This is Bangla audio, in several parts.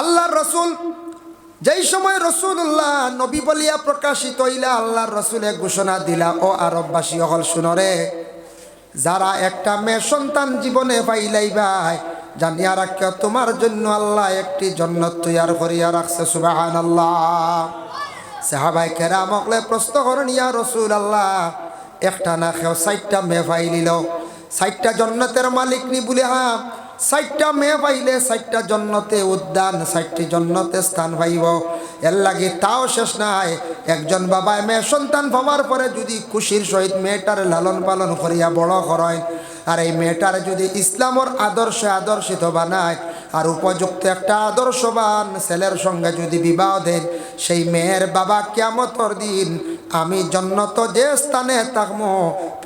আল্লাহর রসুল যেই সময় রসুল্লাহ নবী বলিয়া প্রকাশিত হইলা আল্লাহর রসুলে ঘোষণা দিলা, ও আরববাসী হল শুনরে, যারা একটা মেয়ে সন্তান জীবনে পাইলাই ভাই, জানিয়া রাখিও তোমার জন্য আল্লাহ একটি জান্নাত তৈয়ার করিয়া রাখছে। সুবহানাল্লাহ। সাহাবায়ে কেরাম হকলে প্রশ্ন করেন, ইয়া রাসূলুল্লাহ, একটা না খেও 60টা মেয়ে পাইলিল, 60টা জান্নাতের মালিক নি? বলে হ্যাঁ, 60টা মেয়ে পাইলে 60টা জান্নাতে উদ্যান, 60টি জান্নাতে স্থান পাইব। এর লাগি তাও শেষ নাই। একজন বাবা মেয়ে সন্তান পাওয়ার পরে যদি খুশির সহিত মেয়েটার লালন পালন করিয়া বড় করেন, আর এই মেয়েটার যদি ইসলামের আদর্শে আদর্শিত বানায়, আর উপযুক্ত একটা আদর্শবান ছেলের সঙ্গে যদি বিবাহ দেন, সেই মেয়ের বাবা কিয়ামতের দিন আমি জান্নাত যে স্থানে থাকবো,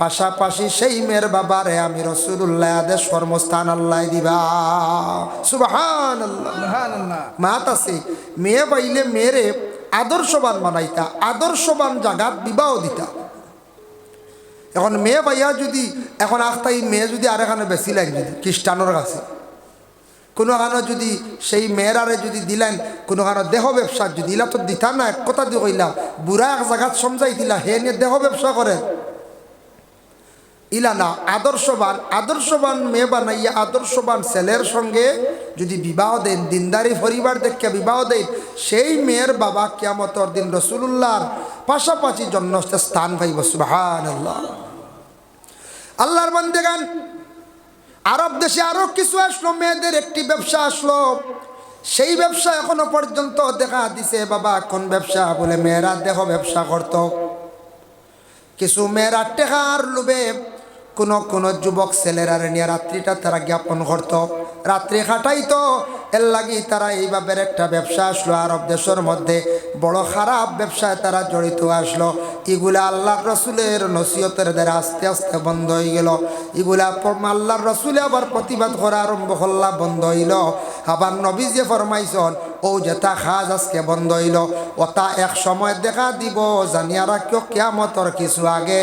পাশাপাশি সেই মেয়ের বাবারে আমি রাসূলুল্লাহ আদেশ কর্মস্থান আল্লাহ দিবা। সুবহানাল্লাহ। মাতাসি মেয়ে পাইলে মেয়েরে আদর্শবান বানাইতা, আদর্শবান জায়গা বিবাহ দিতা। এখন মেয়ে পাইয়া যদি এখন আখতাই মেয়ে যদি আর এখানে বেশি লাইন যদি খ্রিস্টানোর কাছে কোনোখানে যদি সেই মেয়েরারে যদি দিলেন কোনোখানে দেহ ব্যবসা যদি ইলা তো দিতা না, এক কথা দিয়ে কইলা বুড়া এক জায়গাত সমঝাই দিলা, হে নিয়ে দেহ ব্যবসা করে ইলা না। আদর্শবান মেয়ে বানাইয়া আদর্শবান ছেলের সঙ্গে যদি বিবাহ দেন, দিনদারি পরিবার দেখে বিবাহ দেন, সেই মেয়ের বাবা কিয়ামতের দিন রাসূলুল্লাহর পাশাপাশি জান্নাতে স্থান পাইব। সুবহানাল্লাহ। আল্লাহর বান্দাগান, আরব দেশে আরো কিছু আসলো, মেয়েদের একটি ব্যবসা আসলো। সেই ব্যবসা এখনো পর্যন্ত দেখা দিছে বাবা। কোন ব্যবসা? বলে মেয়েরা দেহ ব্যবসা করত। কিছু মেয়েরা টেকার লোভে কোন যুবক ছেলেরা নিয়ে রাত্রিটা তারা জ্ঞাপন করত, রাত্রি খাটাইতো। এর লাগি তারা এইভাবে একটা ব্যবসা আসলো আরব দেশের মধ্যে, বড় খারাপ ব্যবসায় তারা জড়িত আসলো। এগুলা আল্লাহর রসুলের নসিহতের দ্বারা আস্তে আস্তে বন্ধ হয়ে গেল। এগুলা আল্লাহর রসুলে আবার প্রতিবাদ করা আরম্ভ করলা, বন্ধ হইল। আবার নবী যে ফরমাইছন, ও যেটা খাজ আজকে বন্ধ হইল, ওটা এক সময় দেখা দিব। জানিয়া রাখিও কিয়ামতর কিছু আগে,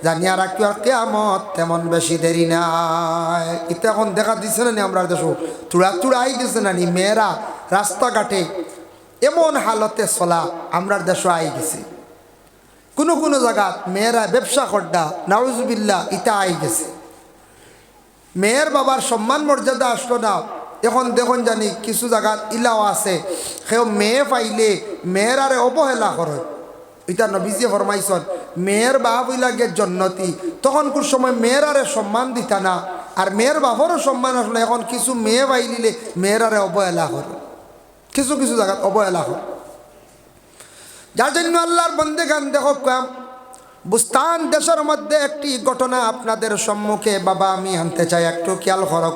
জানিয়া রাখিও কিয়ামত তেমন বেশি দেরি নাই। এটা এখন দেখা দিচ্ছে না, আমরা দেশ চূড়া আই গেছে না, মেয়েরা রাস্তাঘাটে এমন হালতে চলা আমরা দেশ আই গেছে। কোনো জায়গা মেয়েরা ব্যবসা করডা, নাউজুবিল্লাহ, ইটা আই গেছে। মেয়ের বাবার সম্মান মর্যাদা আসলো না। এখন দেখুন জানি কিছু জায়গা ইলাও আছে, সেও মেয়ে পাইলে মেয়েরারে অবহেলা করে। এটা নবীজি ফরমাইছন, মেয়ের বাপ হইলাগে জন্নতি। তখন কোন সময় মেয়েরারে সম্মান দিতা না, আর মেয়ের বাপরও সম্মান আসলো। এখন কিছু মেয়ে পাইলিলে মেয়েরারে অবহেলা করে, কিছু জায়গা অবহেলা করে। যার জন্য আল্লাহর বান্দাগান দেখো, বুস্তান দেশের মধ্যে একটি ঘটনা আপনাদের সম্মুখে বাবা আমি আনতে চাই, একটু খেয়াল করো।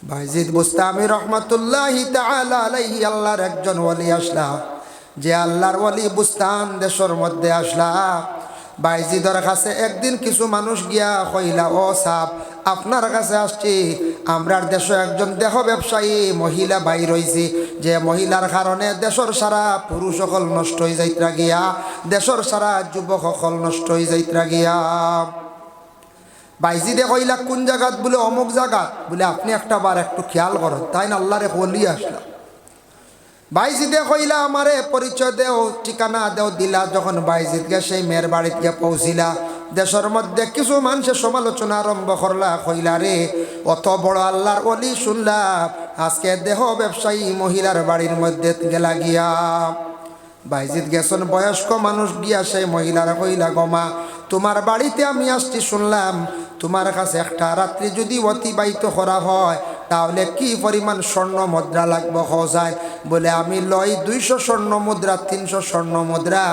বাইজিদ বুস্তামি রহমাতুল্লাহি তাআলা আলাইহি, আল্লাহর একজন ওলি আসলা, যে আল্লাহর ওলি বুস্তান দেশের মধ্যে আসলা। বাইজিদের কাছে একদিন কিছু মানুষ গিয়া কইলা, ও সাব, আপনার কাছে আসছি, আমরার দেশে একজন দেহ ব্যবসায়ী মহিলা বাইর হইছি, যে মহিলার কারণে দেশের সারা পুরুষ সকল নষ্ট হয়ে যাইতরা গিয়া, দেশের সারা যুবক সকল নষ্ট হয়ে যাইতরা গিয়া। বাইজিদে কইলা, কোন জায়গাত? বলে অমুক জায়গাত। বলে আপনি একটা বার একটু খেয়াল করেন। তাই না আল্লাহরে বলি আসলা। বাইজিদে কইলা, আমারে পরিচয় দেও, ঠিকানা দেও। দিলা। যখন বাইজিদকে সেই মেয়ের বাড়িতে গিয়ে পৌঁছিলা, দেশের মধ্যে কিছু মানুষের সমালোচনা আরম্ভ করলা। কইলা, রে অত বড় আল্লাহর ওলি শুনলাম, আজকে দেহ ব্যবসায়ী মহিলার বাড়ির মধ্যে গেলা গিয়া। বাইজিদ গেছেন বয়স্ক মানুষ গিয়া সেই মহিলার কইলা, গমা তোমার বাড়িতে আমি আসছি, শুনলাম তোমার কাছে একটা রাত্রি যদি অতিবাহিত করা হয় তাহলে কি পরিমাণ স্বর্ণ মুদ্রা লাগবে যায়? বলে আমি লই 200 স্বর্ণ মুদ্রা, 300 স্বর্ণ মুদ্রা।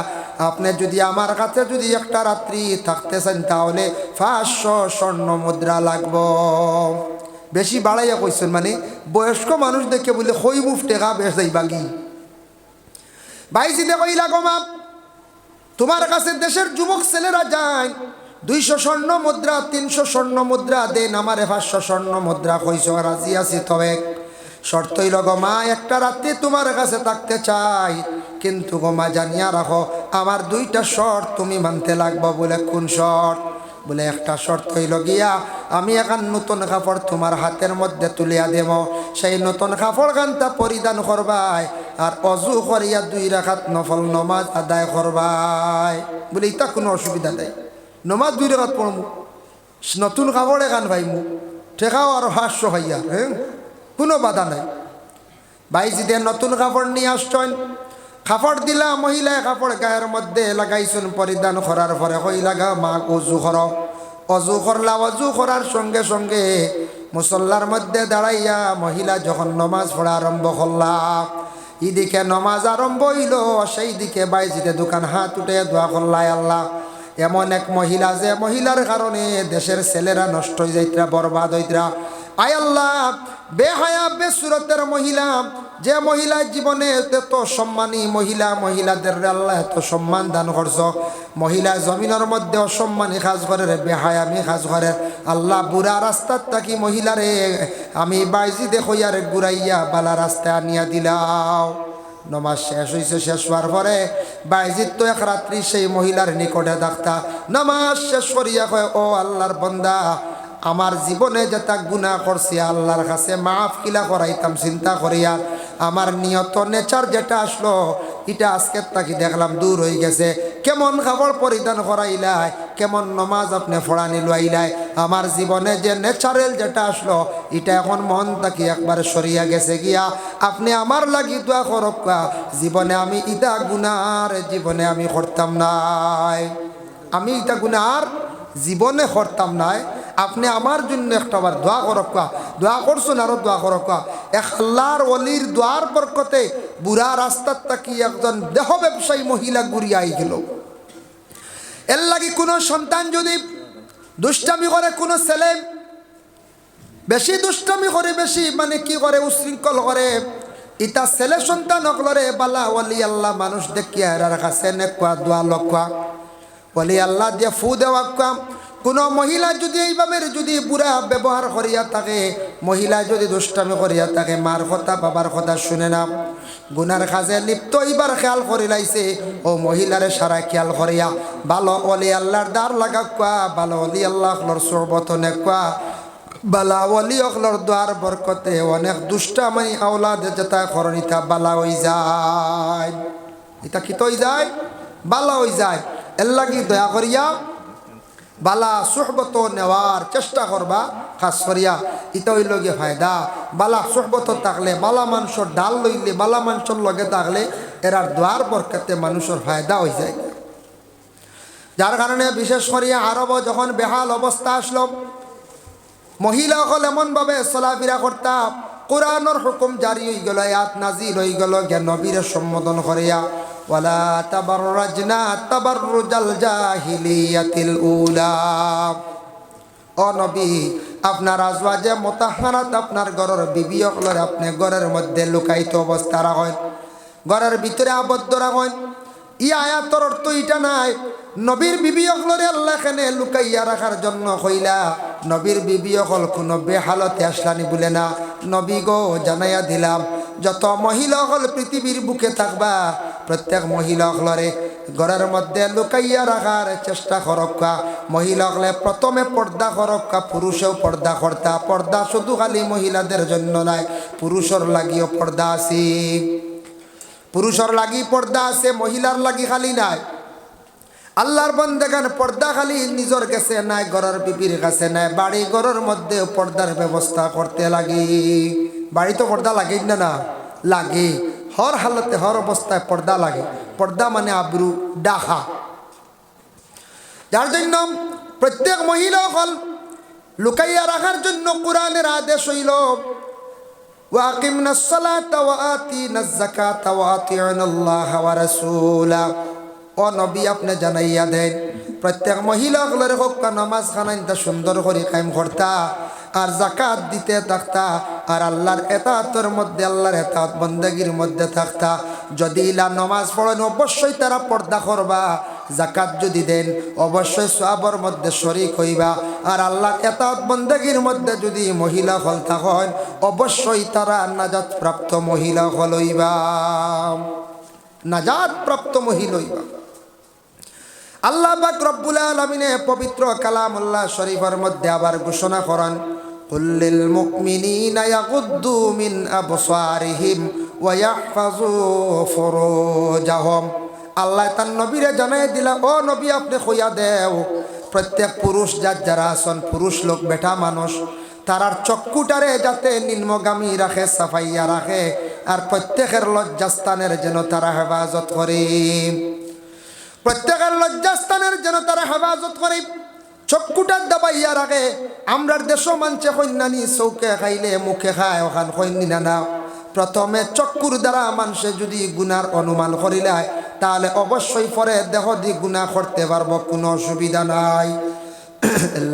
আপনি যদি আমার কাছে যদি একটা রাত্রি থাকতে চান তাহলে 500 স্বর্ণ মুদ্রা লাগবে। বেশি বাড়াইয়া কইছেন, মানে বয়স্ক মানুষ দেখে বলে কই মুফ টেকা বেশ যাইবাগি। বাইজিদে কইলা, গমা তোমার কাছে দেশের যুবক ছেলেরা যায়, 200 স্বর্ণ মুদ্রা, 300 স্বর্ণ মুদ্রা দেন, আমারে 500 স্বর্ণ মুদ্রা কইছ, রাজি আছি। তবে শর্ত হইল, গমা একটা রাত্রি তোমার কাছে থাকতে চাই, কিন্তু গমা জানিয়া রাখো আমার 2টা শর্ত তুমি মানতে লাগবে। বলে কোন শর্ত? বলে একটা শর্ত হইল গিয়া, আমি এখন নতুন কাপড় তোমার হাতের মধ্যে তুলিয়া দেব, সেই নতুন কাপড় খানটা পরিধান করবাই আর অজু করিয়া 2 রাকাত নফল নমাজ আদায় করবাই বলে এটা কোনো অসুবিধা নাই। নমাজ 2 রাকাত পড়মু, নতুন কাপড় এখান ভাইমু, ঠেকাও আর 500 খাইয়া, হ্যাঁ, কোনো বাধা নাই। বাইজিদে নতুন কাপড় নিয়ে আসছেন, কাপড় দিলা মহিলায় কাপড় গায়ের মধ্যে লাগাইছেন, পরিধান করার পরে কই লাগা মা অজু কর। অজু করলা, অজু করার সঙ্গে সঙ্গে মুসল্লার মধ্যে দাঁড়াইয়া মহিলা যখন নমাজ পড়া আরম্ভ করলা, এদিকে নমাজ আরম্ভ হইল, সেই দিকে বাইজিতে দোকান হাত উঠে দোয়া করলাই, আল্লাহ এমন এক মহিলা যে মহিলার কারণে দেশের ছেলেরা নষ্ট হয়ে যাইতরা, বরবাদ হইতরা। আয় আল্লাহ, বেহায়া বেসুরতের মহিলা, যে মহিলার জীবনে এত সম্মানী মহিলা, মহিলাদের আল্লাহ এত সম্মান দান করছ, মহিলা জমিনের মধ্যে অসম্মানী কাজ করে, বেহায়ামি কাজ করে, আল্লাহ বুড়া রাস্তার থাকি মহিলারে আমি বাইজি দেখইয়ার ঘুরাইয়া বালা রাস্তায় আনিয়া দিলাও। নমাজ শেষ হয়েছে, শেষ হওয়ার পরে বাইজিৎ তো এক রাত্রি সেই মহিলার নিকটে থাকতা, নামাজ শেষ করিয়া কয়, ও আল্লাহর বান্দা, আমার জীবনে যেটা গুনাহ করছি আল্লাহর কাছে মাফ কিলা করাইতাম চিন্তা করিয়া আমার নিয়ত নেচার যেটা আসলো এটা আজকের তাকি দেখলাম দূর হয়ে গেছে। কেমন কাপড় পরিধান করাইলাই, কেমন নমাজ আপনি ফড়ানি লইলাই, আমার জীবনে যে ন্যাচারাল যেটা আসলো এটা এখন মন তাকি একবার সরিয়া গেছে গিয়া। আপনি আমার লাগি দোয়া করক, জীবনে আমি ইটা গুনার জীবনে আমি করতাম নাই, আমি ইটা গুনার জীবনে করতাম নাই, আপনি আমার জন্য একটাবার দোয়া করক। দোয়া করছেন, আরো দোয়া করক। এক আল্লাহর ওলির দোয়ার বরকতে বুড়া রাস্তার তাকি একজন দেহ ব্যবসায়ী মহিলা ঘুরিয়া আই গেল। এর লাগি কোনো সন্তান যদি দুষ্টামি করে, কোনো ছেলে বেশি দুষ্টামি করে, বেশি মানে কি করে, উশৃঙ্খল করে, ইটা ছেলে সন্তান হকলরে বালা ওলি আল্লাহ মানুষ দেখিয়া এরার কাছে নেকুয়া দোয়া লকুয়া ওলি আল্লাহ দিয়ে ফু দেওয়া। কোনো মহিলা যদি এইভাবে যদি বুড়া ব্যবহার করিয়া থাকে, মহিলা যদি দুষ্টামি করিয়া থাকে, মার কথা বাবার কথা শুনে না, গুনার কাজে লিপ্ত এইবার খেয়াল করি লাইছে, ও মহিলারে সারা খেয়াল করিয়া ভালো অলি আল্লাহর দ্বার লাগাকুয়া, ভালো অলি আল্লাহর সোহবত নেকুয়া, বালা অলি অকলর দ্বার বরকতে অনেক দুষ্টামি আওলাদ যেটা করণিতা বালা হয়ে যায়, এটা কি তৈ যায়, বালা হয়ে যায়। এর লাগি দয়া করিয়া বালা সুহবত নেওয়ার চেষ্টা করবা, খাস করিয়া ইটা হইল গিয়ে ফায়দা। বালা সুহবত থাকলে, বালা মানুষের ডাল লইলে, বালা মানুষের লগে থাকলে এরার দ্বার বরকতে মানুষের ফায়দা হয়ে যায়। যার কারণে বিশেষ করিয়া আরব যখন বেহাল অবস্থা আসলো, মহিলাসকল এমনভাবে চলাফেরা করতা, কোরআনের হুকুম জারি হয়ে গেল, আয়াত নাজিল হয়ে গেল, জ্ঞান নবীরে সম্বোধন করিয়া ওয়ালা তাবাররাজনা তাবাররুজাল জাহিলিয়াতিল উলা। ও নবী, আপনার আজওয়াজে মুতাহহারাত, আপনার ঘরের বিবি হকলর আপনি ঘরের মধ্যে লুকায়িত অবস্থা রাখেন, ঘরের ভিতরে আবদ্ধ রাখেন। ই আয়াতর অর্থ এটা নাই নবীর বিবি হকলরে আল্লাহ এখানে লুকাইয়া রাখার জন্য কইলা নবীর বিবি হকল কোনো বেহালতে আসলানি বলে না। নবী গো জানাইয়া দিলাম, যত মহিলা হল পৃথিবীর বুকে থাকবা, প্রত্যেক মহিলা হলরে ঘরের মধ্যে লুকাইয়া রাখার চেষ্টা করক্কা। মহিলা হলে প্রথমে পর্দা করক্কা, পুরুষেও পর্দা করতা। পর্দা শুধু খালি মহিলাদের জন্য নাই, পুরুষের লাগিও পর্দা আছে, পুরুষের লাগি পর্দা আছে, মহিলার লাগি খালি নাই। আল্লাহর বান্দাগান পর্দা খালি নিজের কাছে নাই, ঘরের বিবির কাছে নাই, বাড়ি ঘরের মধ্যে পর্দার ব্যবস্থা করতে লাগে। বাড়ি তো পর্দা লাগে না, না লাগে, হর হালতে হর অবস্থায় পর্দা লাগে। পর্দা মানে আবরু ডাহা, যার জন্য প্রত্যেক মহিলা হল লুকাইয়া রাখার জন্য কোরআনের আদেশ হইল ওয়াকিমনাস সালাতা ওয়া আতিনাজ যাকাতা ওয়া আতিউনাল্লাহা ওয়া রাসূলা। ও নবী, আপনি জানাইয়া দেন প্রত্যেক মহিলাগুলোর হক্কা নামাজ খানাইতা সুন্দর করে কায়েম করতা, আর যাকাত দিতে থাকতা, আর আল্লাহর এতাতের মধ্যে, আল্লাহর এতাত বন্দেগীর মধ্যে থাকতা। যদি ইলা নামাজ পড়েন অবশ্যই তারা পর্দা করবা, যাকাত যদি দেন অবশ্যই সওয়াবের মধ্যে শরীক হইবা, আর আল্লাহর এতাত বন্দেগীর মধ্যে যদি মহিলা হল থাকেন অবশ্যই তারা নাজাত প্রাপ্ত মহিলা হল হইবা, নাজাত প্রাপ্ত মহিলা হইবা। আল্লাহ পাক রব্বুল আলামিনে পবিত্র কালামুল্লাহ শরীফের মধ্যে আবার ঘোষণা করেন কুল লিল মুমিনিনা ইয়াগুদ্দু মিন আবসারিহিম ওয়া ইয়াহফাযু ফুরুজাহুম। আল্লাহ তার নবীরে জানাই দিলা, ও নবী আপনি কইয়া দেও প্রত্যেক পুরুষ যারা আছেন, পুরুষ লোক বেটা মানুষ, তারার চক্ষুটারে যাতে নিম্নগামী রাখে, সাফাইয়া রাখে, আর প্রত্যেকের লজ্জাস্থানের যেন তারা হেফাজত করে, প্রত্যেকের লজ্জাস্থানের যেন তারা হেফাজত করে, চক্ষুটার দাবাইয়া রাখে। আমরার দেশও মানছে কন্যানি চৌকে খাইলে মুখে খায়, ওখান কন্যা না। প্রথমে চক্ষুর দ্বারা মানুষে যদি গুনার অনুমান করিলে তাহলে অবশ্যই পরে দেহ দিয়ে গুনাহ করতে পারবো, কোনো অসুবিধা নাই।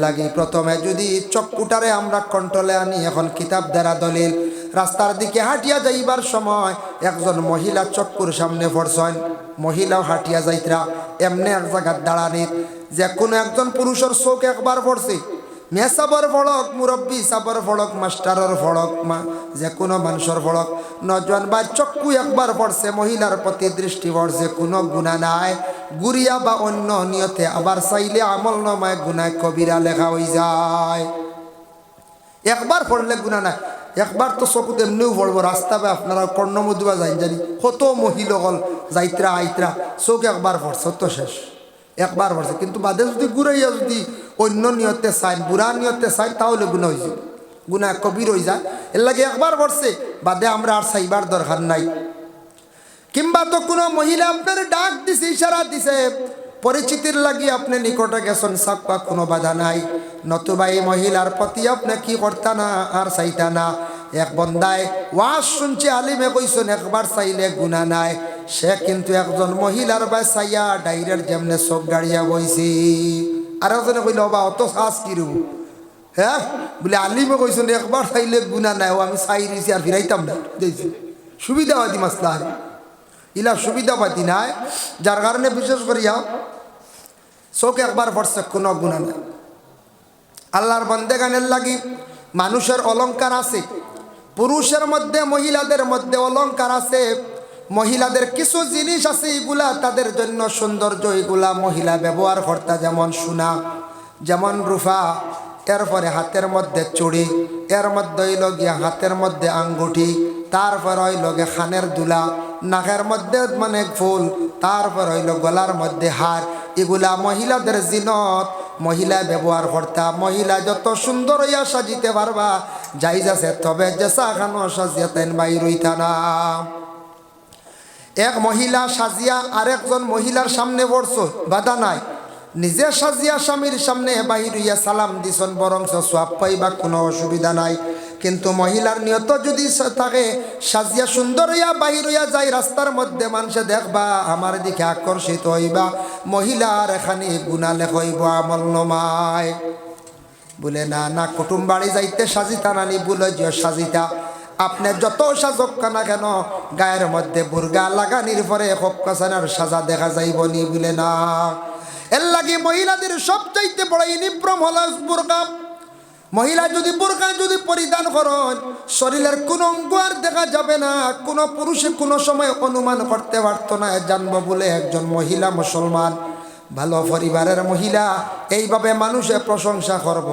লাগি প্রথমে যদি চক্ষুটারে আমরা কন্ট্রোলে আনি। এখন কিতাব দ্বারা দলিল, রাস্তার দিকে হাঁটিয়া যাইবার সময় একজন মহিলা চক্ষুর সামনে পড়ছেন, মহিলাও হাঁটিয়া যাইতরা, এমনি এক জায়গার দাঁড়ানির যে কোনো একজন পুরুষের চোখ একবার পড়ছে, মেয়ে সাবর ফড়ক, মুরব্বী সাবর ফড়ক, মাস্টারের ফড়ক, যে কোনো মানুষের ফড়ক, নজন বা চক্ষু একবার পড়ছে, মহিলার প্রতি দৃষ্টি পড়ছে, কোনো গুনাহ নাই, গুরিয়া বা অন্য নিয়তে আবার চাইলে আমল নামায় গুনাহ কবিরা লেখা হয়ে যায়। একবার পড়লে গুনাহ নাই, একবার তো চকুতে এমনিও পড়বো। রাস্তা বা আপনারা কর্ণমধুবা যাই জানি কত মহিলাগল যাইত্রা আইত্রা চোখ একবার পড়ছে তো শেষ, একবার পড়ছে। কিন্তু বাদে যদি ঘুরাইয়া যদি অন্য নিয়তে চাই, বুড়া নিয়তে চাই, তাহলে গুনাহ হয়ে যায়, গুনাহ কবির হয়ে যায়। এর লাগে একবার পড়ছে, বাদে আমরা আর চাইবার দরকার নাই। কিংবা তো কোনো মহিলা আপনার ডাক দিছে, ইশারা দিছে, পরিচিতির লাগি আপনি নিকটে গেছেন, সাক্কা কোনো বাধা নাই। নতুবা এই মহিলার প্রতি আপনি কি করতা না, আর চাইতা না। এক বন্দায় ওয়াজ শুনছে, আলিমে কইছেন একবার চাইলে গুনাহ নাই, সে কিন্তু একজন মহিলার বা চাইয়া ডাইরের যেমনে চোখ গাড়িয়া বইছি। আর একজনে কইল বা অত শ্বাস কি রুব, হ্যাঁ বলে আলিমে কইছেন একবার চাইলে গুনাহ নাই, ও আমি চাই দিছি আর ফিরাইতাম না, দিয়েছি সুবিধা হয় দি মাসলা ইলা সুবিধা পাতি নাই, যার কারণে বিশেষ করিয়া চোখ একবার পড়ছে কোনো গুনাহ নাই। আল্লাহর বান্দেগানের লাগি মানুষের অলংকার আছে, পুরুষের মধ্যে মহিলাদের মধ্যে অলংকার আছে। মহিলাদের কিছু জিনিস আছে, এগুলা তাদের জন্য সৌন্দর্য, এগুলা মহিলা ব্যবহার করতা, যেমন সোনা, যেমন রূপা, এরপরে হাতের মধ্যে চুড়ি, এর মধ্যে হইল গিয়া হাতের মধ্যে আঙ্গুঠি, তারপর হইল গিয়া খানের দুলা, নাকের মধ্যে মানে ফুল, তারপর হইল গলার মধ্যে হার। এগুলা মহিলাদের জিনত, মহিলা ব্যবহার করতা। মহিলা যত সুন্দর হইয়া সাজিতে পারবা যাইজ আছে, তবে যে সাখানো সাজিয়া তেন বাইর হইতা না। এক মহিলা সাজিয়া আরেকজন মহিলার সামনে পড়ছো, বাধা নাই, নিজে সাজিয়া স্বামীর সামনে বাহির হইয়া সালাম দিছন, বরং সওয়াব পাইবা, কোনো অসুবিধা নাই। কিন্তু মহিলার নিয়ত যদি থাকে সাজিয়া সুন্দর হইয়া বাহির হইয়া যায় রাস্তার মধ্যে, মানুষে দেখবা আমার দিকে আকর্ষিত হইবা, মহিলার এখানে গুনাহ লেখইব, আমল নমায়। বলে না না, কুটুম বাড়ি যাইতে সাজিতা নানি, বলে যে সাজিতা, আপনি যত সাজক না কেন গায়ের মধ্যে বুরগা লাগানির পরে হকাসানার সাজা দেখা যাইব নি, বলে না। এর লাগে মহিলাদের সবচাইতে বড় ইনিপ্রম হল বুরকা। মহিলা যদি বুরকা যদি পরিধান করেন, শরীরের কোন অঙ্গ আর দেখা যাবে না, কোন পুরুষে কোনো সময় অনুমান করতে পারত না জানবো বলে একজন মহিলা মুসলমান, ভালো পরিবারের মহিলা, এইভাবে মানুষে প্রশংসা করব।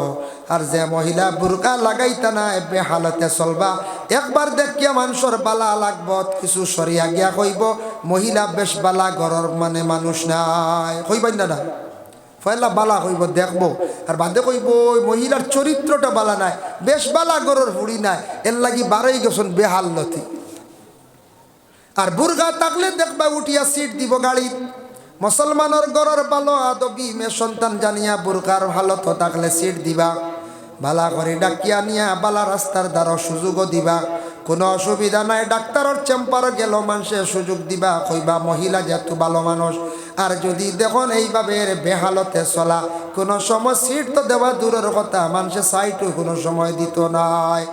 আর যে মহিলা বুরকা লাগাইতা না বেহালতে চলবা, একবার দেখিয়া মানুষের বালা লাগব, কিছু সরিয়া গিয়া কইব মহিলা বেশ বালা ঘরের মানে মানুষ নাই, কইবেন না? পয়লা বালা কইব দেখবো, আর বাদে কইব মহিলার চরিত্রটা বালা নাই, বেশ বালা গরর হুড়ি নাই, এর লাগি বারোই গেছেন বেহাল্লতি। আর বুরগা থাকলে দেখবা উঠিয়া সিট দিব গাড়ি। মুসলমানের গরর ভালো আদবি মে সন্তান জানিয়া বুরকার ভালো তো থাকলে সিট দিবা, বালা করে ডাকিয়া নিয়া বালা রাস্তার দ্বারা সুযোগও দিবা, কোনো অসুবিধা নাই। ডাক্তারের চেম্বার গেল মানুষে সুযোগ দিবা, কইবা মহিলা যেহেতু ভালো মানুষ। আর যদি দেখুন এইভাবে বেহালতে চলা, কোনো সময় সিট তো দেওয়া দূরের কথা, মানুষের সাইটও কোনো সময় দিত নাই।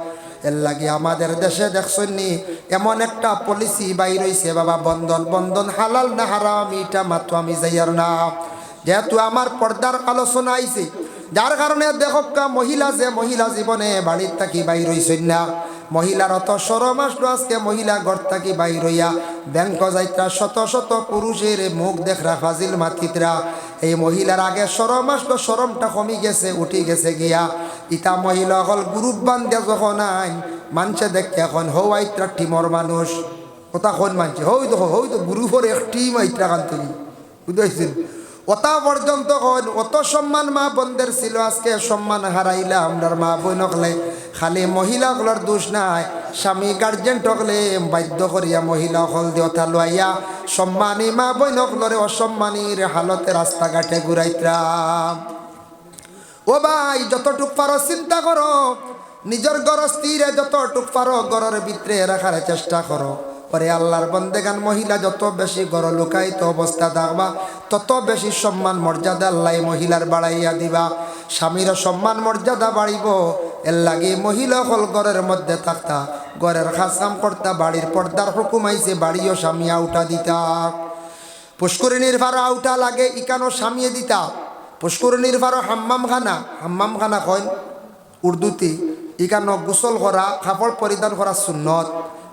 এর লাগে আমাদের দেশে দেখছনি এমন একটা পলিসি বাইর হইছে বাবা, বন্ধন বন্ধন হালাল না হারাম এটা মাত্র আমি যাইয়ার না। যেহেতু আমার পর্দার আলোচনা আইছে, যার কারণে দেখকা মহিলা যে মহিলা জীবনে বাড়ির থাকি বাইর হইছেন না, মহিলার অত শরম আসলো আজকে মহিলা ঘর থাকি বাইর হইয়া ব্যাংক যাইত্রা শত শত পুরুষের মুখ দেখরা ফাজিল মাতিতরা এই মহিলার আগে শরম আসলো শরমটা কমি গেছে উঠি গেছে গিয়া ইতা মহিলা হল গ্রুপ বান্ধিয়া যখন আইন মানছে দেখে এখন হৌ আইত্রা টিমর মানুষ কথা কোন মানছে হই তো গ্রুপের এক টিম আইত্রা কান তুমি বুঝতে ওটা পর্যন্ত অত সম্মান মা বোনদের ছিল আজকে সম্মান হারাইলা আমরার মা বোন হকলে খালি মহিলাগুলোর দোষ নাই স্বামী গার্জেন হকলে বাধ্য করিয়া মহিলা হল দেওয়া লইয়া সম্মানী মা বোন হকলরে অসম্মানীর হালতে রাস্তাঘাটে ঘুরাইতাম ও ভাই যতটুক পারো চিন্তা করো নিজের গর স্থিরে যতটুক পারো গরের ভিতরে রাখার চেষ্টা করো পরে আল্লাহর বন্দেগান মহিলা যত বেশি গড় লুকায়িত অবস্থা থাকবা তত বেশি সম্মান মর্যাদা আল্লাহ মহিলার বাড়াইয়া দিবা স্বামীর সম্মান মর্যাদা বাড়িব এর লাগে মহিলা হল ঘরের মধ্যে থাকতা ঘরের খাস কাম করতা বাড়ির পর্দার হুকুম আইছে বাড়িও স্বামী আউটা দিতা পুষ্করিণীর ভাড়া আউটা লাগে ইকানো স্বামীয়ে দিতা পুষ্করিণীর ভাড়া হাম্মাম খানা কয় উর্দুতে ইকানো গোসল করা কাপড় পরিধান করা সুন্নত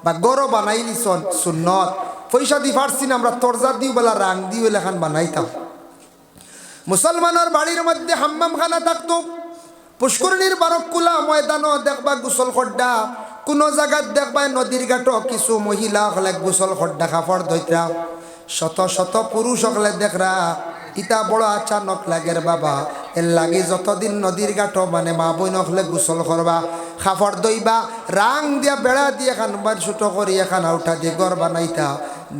বা গরো বানাই নিছন সুন্নত পয়সা দি পারছি না আমরা তরজা দিও বেলা রাং দিও লেখান বানাইতাম মুসলমানের বাড়ির মধ্যে হাম্মাম খানা থাকতো পুষ্করিণীর বারকুলা ময়দানও দেখবা গোসল খড্ডা কোনো জায়গায় দেখবা নদীর ঘাটও কিছু মহিলা হলে গোসল খড্ডা কাপড় ধৈত্রা শত শত পুরুষ হলে দেখরা ইটা বড় আচানক লাগের বাবা এর লাগে যতদিন নদীর ঘাটও মানে মা বই নখলে গোসল করবা কাপড় দইবা রাং দিয়া বেড়া দিয়ে খান বার ছোট করি এখান আউটা দিয়ে গড় বানাইতা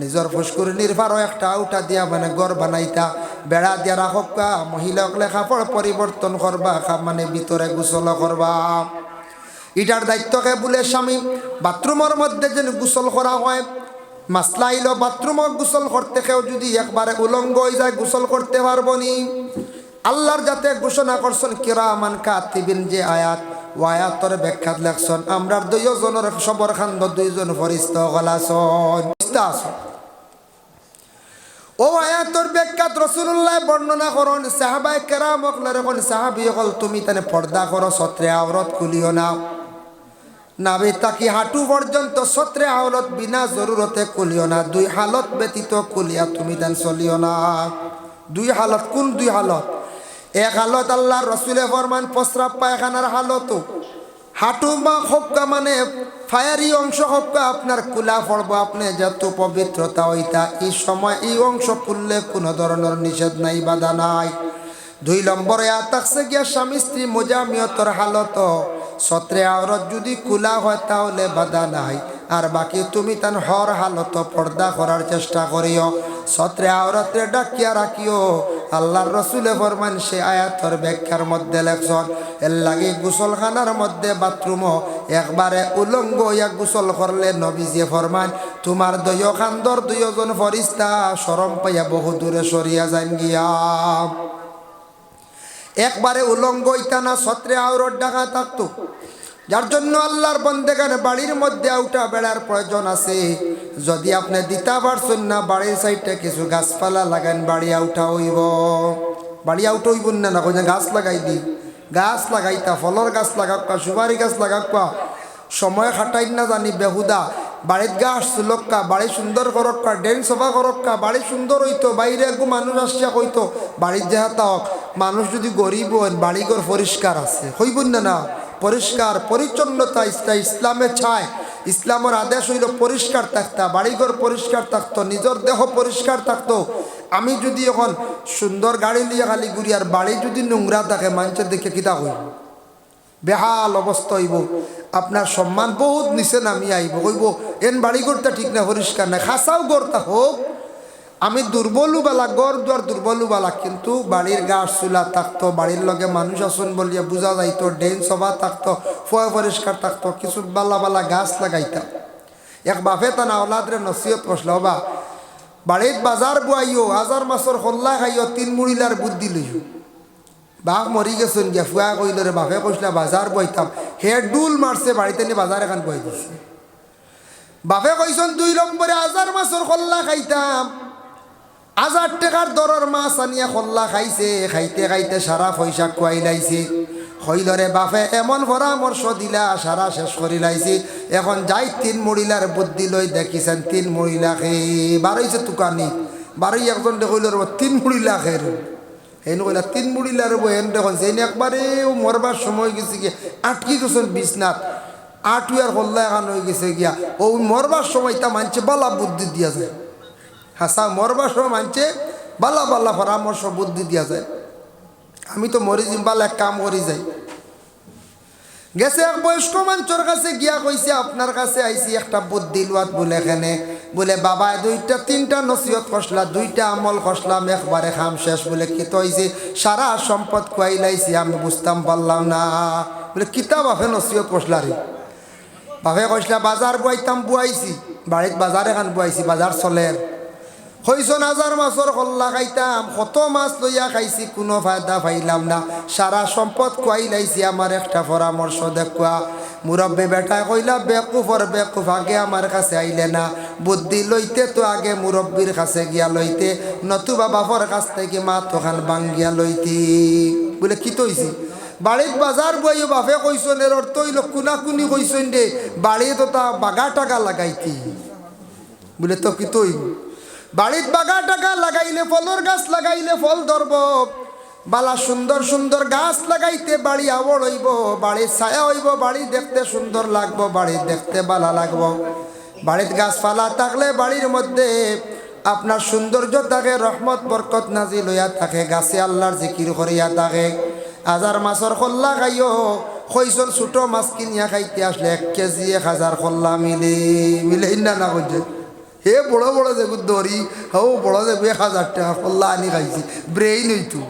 নিজের পুষ্করিণীর পারও একটা আউটা দিয়া মানে গড় বানাইতা বেড়া দিয়া রাখবা মহিলা হলে কাপড় পরিবর্তন করবা মানে ভিতরে গোসল করবা ইটার দায়িত্বকে বলে স্বামী বাথরুমের মধ্যে যেন গোসল করা হয় মাসলা আইলো বাথরুমত গোসল করতে কেউ যদি একবারে উলঙ্গ হয়ে যায় গোসল করতে পারবো নি আল্লাহর যাতে ঘোষণা করছেন কিরামান কাতিবিন যে আয়াত ও আয়াতর ব্যাখ্যাত লেখছেন আমরার দুইজনের সবর খান্দ দুইজন ফরিস্তা গলাছন ও আয়াতর ব্যাখ্যাত রাসূলুল্লাহ বর্ণনা করেন সাহাবায়ে কেরাম হকলের কোন সাহাবী হল তুমি তানে পর্দা করো সত্রে আওরত খুলিও না নাভি তাকি হাঁটু পর্যন্ত সত্রে আওরত বিনা জরুরতে খুলিও না দুই হালত ব্যতীত খুলিয়া তুমি দেন চলিও না দুই হালত কোন দুই হালত এক হালত আল্লাহর রাসূলে ফরমান প্রস্রাব পায়খানার হালত হাঁটু বা হক্কা মানে ফায়ারি অংশ হক্কা আপনার কুলা পড়বো আপনি যত পবিত্রতা হইতা এই সময় এই অংশ খুললে কোনো ধরনের নিষেধ নাই বাধা নাই দুই নম্বরে থাকছে গিয়া স্বামী স্ত্রী মোজামিয়তর হালত সত্রে আওরত যদি খোলা হয় তাহলে বাধা নাই আর বাকি তুমি তান হর হালত পর্দা করার চেষ্টা করিও সত্রে আওরতে ডাকিয়া রাখিও আল্লাহর রসুলে ফরমান সে আয়াতর ব্যাখ্যার মধ্যে লেখছেন এর লাগে গোসলখানার মধ্যে বাথরুমও একবারে উলঙ্গ ইয়া গোসল করলে নবীজি ফরমান তোমার দয় খান্দর দুইজন ফরিস্তা শরম পাইয়া বহু দূরে সরিয়া যান গিয়া একবারে উলঙ্গ ইতানা সত্রে আওরত ডাকা থাকতো যার জন্য আল্লাহর বন্দেগান বাড়ির মধ্যে আউটা বেড়ার প্রয়োজন আছে যদি আপনি দিতে পারছেন না বাড়ির সাইডে কিছু গাছপালা লাগান বাড়ি আউটা হইব না কোন গাছ লাগাই দি গাছ লাগাইতা ফলর গাছ লাগাক্কা সুপারি গাছ লাগাক্কা সময় খাটাই না জানি বেহুদা বাড়ির গাছ চুলক্কা বাড়ি সুন্দর করক্কা ড্রেন সফা করক্কা বাড়ি সুন্দর হইতো বাইরে একটু মানুষ আসছে কইতো বাড়ির যেহাতা হোক মানুষ যদি গরিব হন বাড়িঘর পরিষ্কার আছে হইবন না পরিষ্কার পরিচ্ছন্নতা ইসলামের ছায় ইসলামের আদেশ হইল পরিষ্কার থাকতা বাড়িঘর পরিষ্কার থাকতো নিজের দেহ পরিষ্কার থাকতো আমি যদি এখন সুন্দর গাড়ি নিয়ে খালি ঘুরি আর বাড়ি যদি নোংরা থাকে মানুষের দেখে কিতা হইব বেহাল অবস্থা হইব আপনার সম্মান বহুত নিচে নামি আইব কইব এন বাড়ি ঘরটা ঠিক না পরিষ্কার না খাসাও গড়তা হোক আমি দুর্বলুবালা গড় দুয়ার দুর্বলুবালা কিন্তু বাড়ির গাছ চুলা থাকতো বাড়ির লগে মানুষ আসুন বলিয়া বোঝা যাইতো ড্রেন সভা থাকতো ফয় পরিষ্কার থাকতো কিছু বালা বালা গাছ লাগাইতাম এক বাপে তা না ওলাদরে নসিহত করছিল বা বাড়ির বাজার বুয়াইও হাজার মাসর হল্লা খাইও 3 মুড়িলার বুদ্ধি লইও বাপ মরি গেছেন গিয়া ফুয়া কইল রে বাপে কইসলা বাজার বইতাম হে ডুল মারছে বাড়িতে নিয়ে বাজার এখান বই দিছে বাপে কইসন 2 নম্বরে হাজার মাসর হল্লা খাইতাম 1000 টাকার দরের মাছ আনিয়া খল্লা খাইছে খাইতে খাইতে সারা পয়সা খুয়াই লাইছে হইলরে বাপে এমন পরামর্শ দিলা সারা শেষ করি লাইছি। এখন যাই 3 মহিলার বুদ্ধি লই দেখিছেন 3 মহিলাকে বারইছে তুকানি বারই একজন দেখইল 3 মহিলাকে হেন কইলা 3 মহিলার বহেন দেখুন যেন একবারে মরবার সময় গেছে গিয়ে আটকি গেছেন বিছনাথ আটুয়ার হল্লা এখন হয়ে গেছে গিয়া ও মরবার সময় তা মানছে বালা বুদ্ধি দিয়া যায়। হাসা মরবার সময় মানছে বালা বালা পরামর্শ বুদ্ধি দিয়া যায়। আমি তো মরি জিম্বাল এক কাম করি যাই গেছে এক বয়স্ক মানুষের কাছে গিয়া কইছে আপনার কাছে আইছি একটা বুদ্ধি লওয়াত বলে এখানে বলে বাবা 2টা 3টা নসিহত খসলা 2টা আমল খসলাম একবারে খাম শেষ বলে কি তো হইছে সারা সম্পদ খুয়াই লাইছি আমি বুঝতাম পারলাম না বলে কিতা বাপে নসিহত খসলা রে বাপে কইসলা বাজার বুয়াইতাম বুয়াইছি বাড়িত বাজার এখান বুয়াইছি বাজার চলের হইছন 1000 মাছর কল্লা খাইতাম কত মাছ লইয়া খাইছি কোনো ফায়দা পাইলাম না সারা সম্পদ খুয়াই লাইছি আমার একটা পরামর্শ দেখুয়া মুরব্বী বেটা কইলা বেকুফর বেকুফ আগে আমার কাছে আইলে না বুদ্ধি লইতে তো আগে মুরব্বীর কাছে গিয়া লইতে নতুবা বাপর কাছ থেকে মা তোখান বাঙ্গিয়া লইতি বলে কি তৈছি বাড়িত বাজার বইও বাপে কইছন এর অর্থ হইল কুনাকুনি কইছন রে বাড়ি তো তা বাগা টাকা লাগাইতি বলে তো কি তৈ বাড়িত বাগা টাকা লাগাইলে ফলর গাছ লাগাইলে ফল ধরব বালা সুন্দর সুন্দর গাছ লাগাইতে বাড়ি আবড় হইব বাড়ির ছায়া হইব বাড়ি দেখতে সুন্দর লাগবো বাড়ি দেখতে বালা লাগবো বাড়িত গাছপালা থাকলে বাড়ির মধ্যে আপনার সৌন্দর্য থাকে রহমত বরকত নাজিল হইয়া থাকে গাছে আল্লাহর জিকির করিয়া থাকে 1000 মাছর কল্লা খাইও কইছন ছোট মাছ কিনিয়া খাইতে আসলে 1 কেজি 1000 কল্লা মিলে না না কইছে হে বড় বড় যেগুলো দড়ি হাও বড় যেগু 1000 টাকা কল্লা আনি খাইছি ব্রেইন হইতু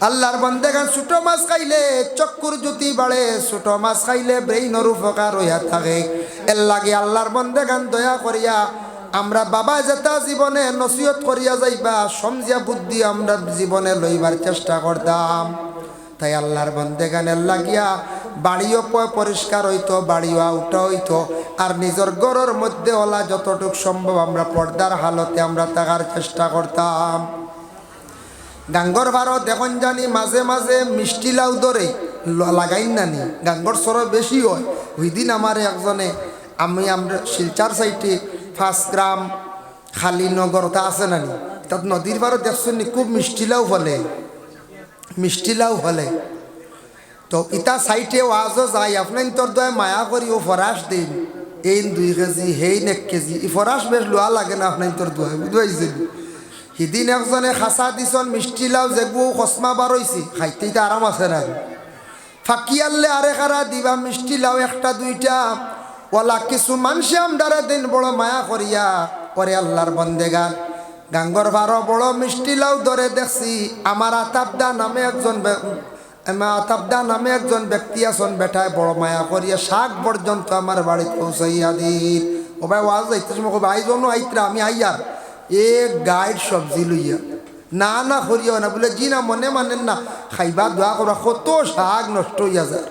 আল্লাহর বান্দাগান ছোট মাছ খাইলে চক্ষুর জ্যোতি বাড়ে ছোট মাছ খাইলে ব্রেইনের উপকার হইয়া থাকে এর লাগে আল্লাহর বান্দাগান দয়া করিয়া আমরা বাবা যেটা জীবনে নসিহত করিয়া যাইবা সমঝিয়া বুদ্ধি আমরা জীবনে লইবার চেষ্টা করতাম তাই আল্লাহর বান্দাগানের লাগিয়া বাড়িও পরিষ্কার হইতো বাড়িও আউটা হইতো আর নিজের ঘরের মধ্যে ওলা যতটুক সম্ভব আমরা পর্দার হালতে আমরা থাকার চেষ্টা করতাম গাঙ্গর ভারত এখন জানি মাঝে মাঝে মিষ্টি লাউ ধরে লাগাইন নানি গাঙ্গর সর বেশি হয় ওই দিন আমার একজনে আমরা শিলচার সাইডে 5 গ্রাম খালিনগরতা আছে নানি তাত নদীর ভারত দেখছেন খুব মিষ্টি লাউ ফলে তো ইটা সাইটে ওয়াজও যায় আপনার তোর দয় মায়া করি ও ফরাস দিন এই 2 কেজি হেই 1 কেজি ই ফরাস বেশ লোয়া লাগে না আপনার তোর দয় বুঝাইছেন সিদিন একজনে খাসা দিছন মিষ্টি লাউ যেগু কসমা বার হয়েছি খাইতে আরাম আছে না ফাঁকি আনলে আরে কারা দিবা মিষ্টি লাউ 1টা 2টা ওলা কিছু মানুষে আমদারে দিন বড় মায়া করিয়া পরে আল্লাহর বন্দেগান গাঙ্গর ভারো বড় মিষ্টি লাউ ধরে দেখছি আমার আতাবদা নামে একজন ব্যক্তি আছেন বেটায় বড় মায়া করিয়া শাক পর্যন্ত আমার বাড়িতে পৌঁছাইয়া দিন ও ভাই ওয়াজ যাইতে সময় ভাই জন আইতরা আমি আইয়ার গাইড সবজি লইয়া না করিও না বলে জি না মনে মানেন না খাইবা দোয়া করা কত শাক নষ্ট হইয়া যায়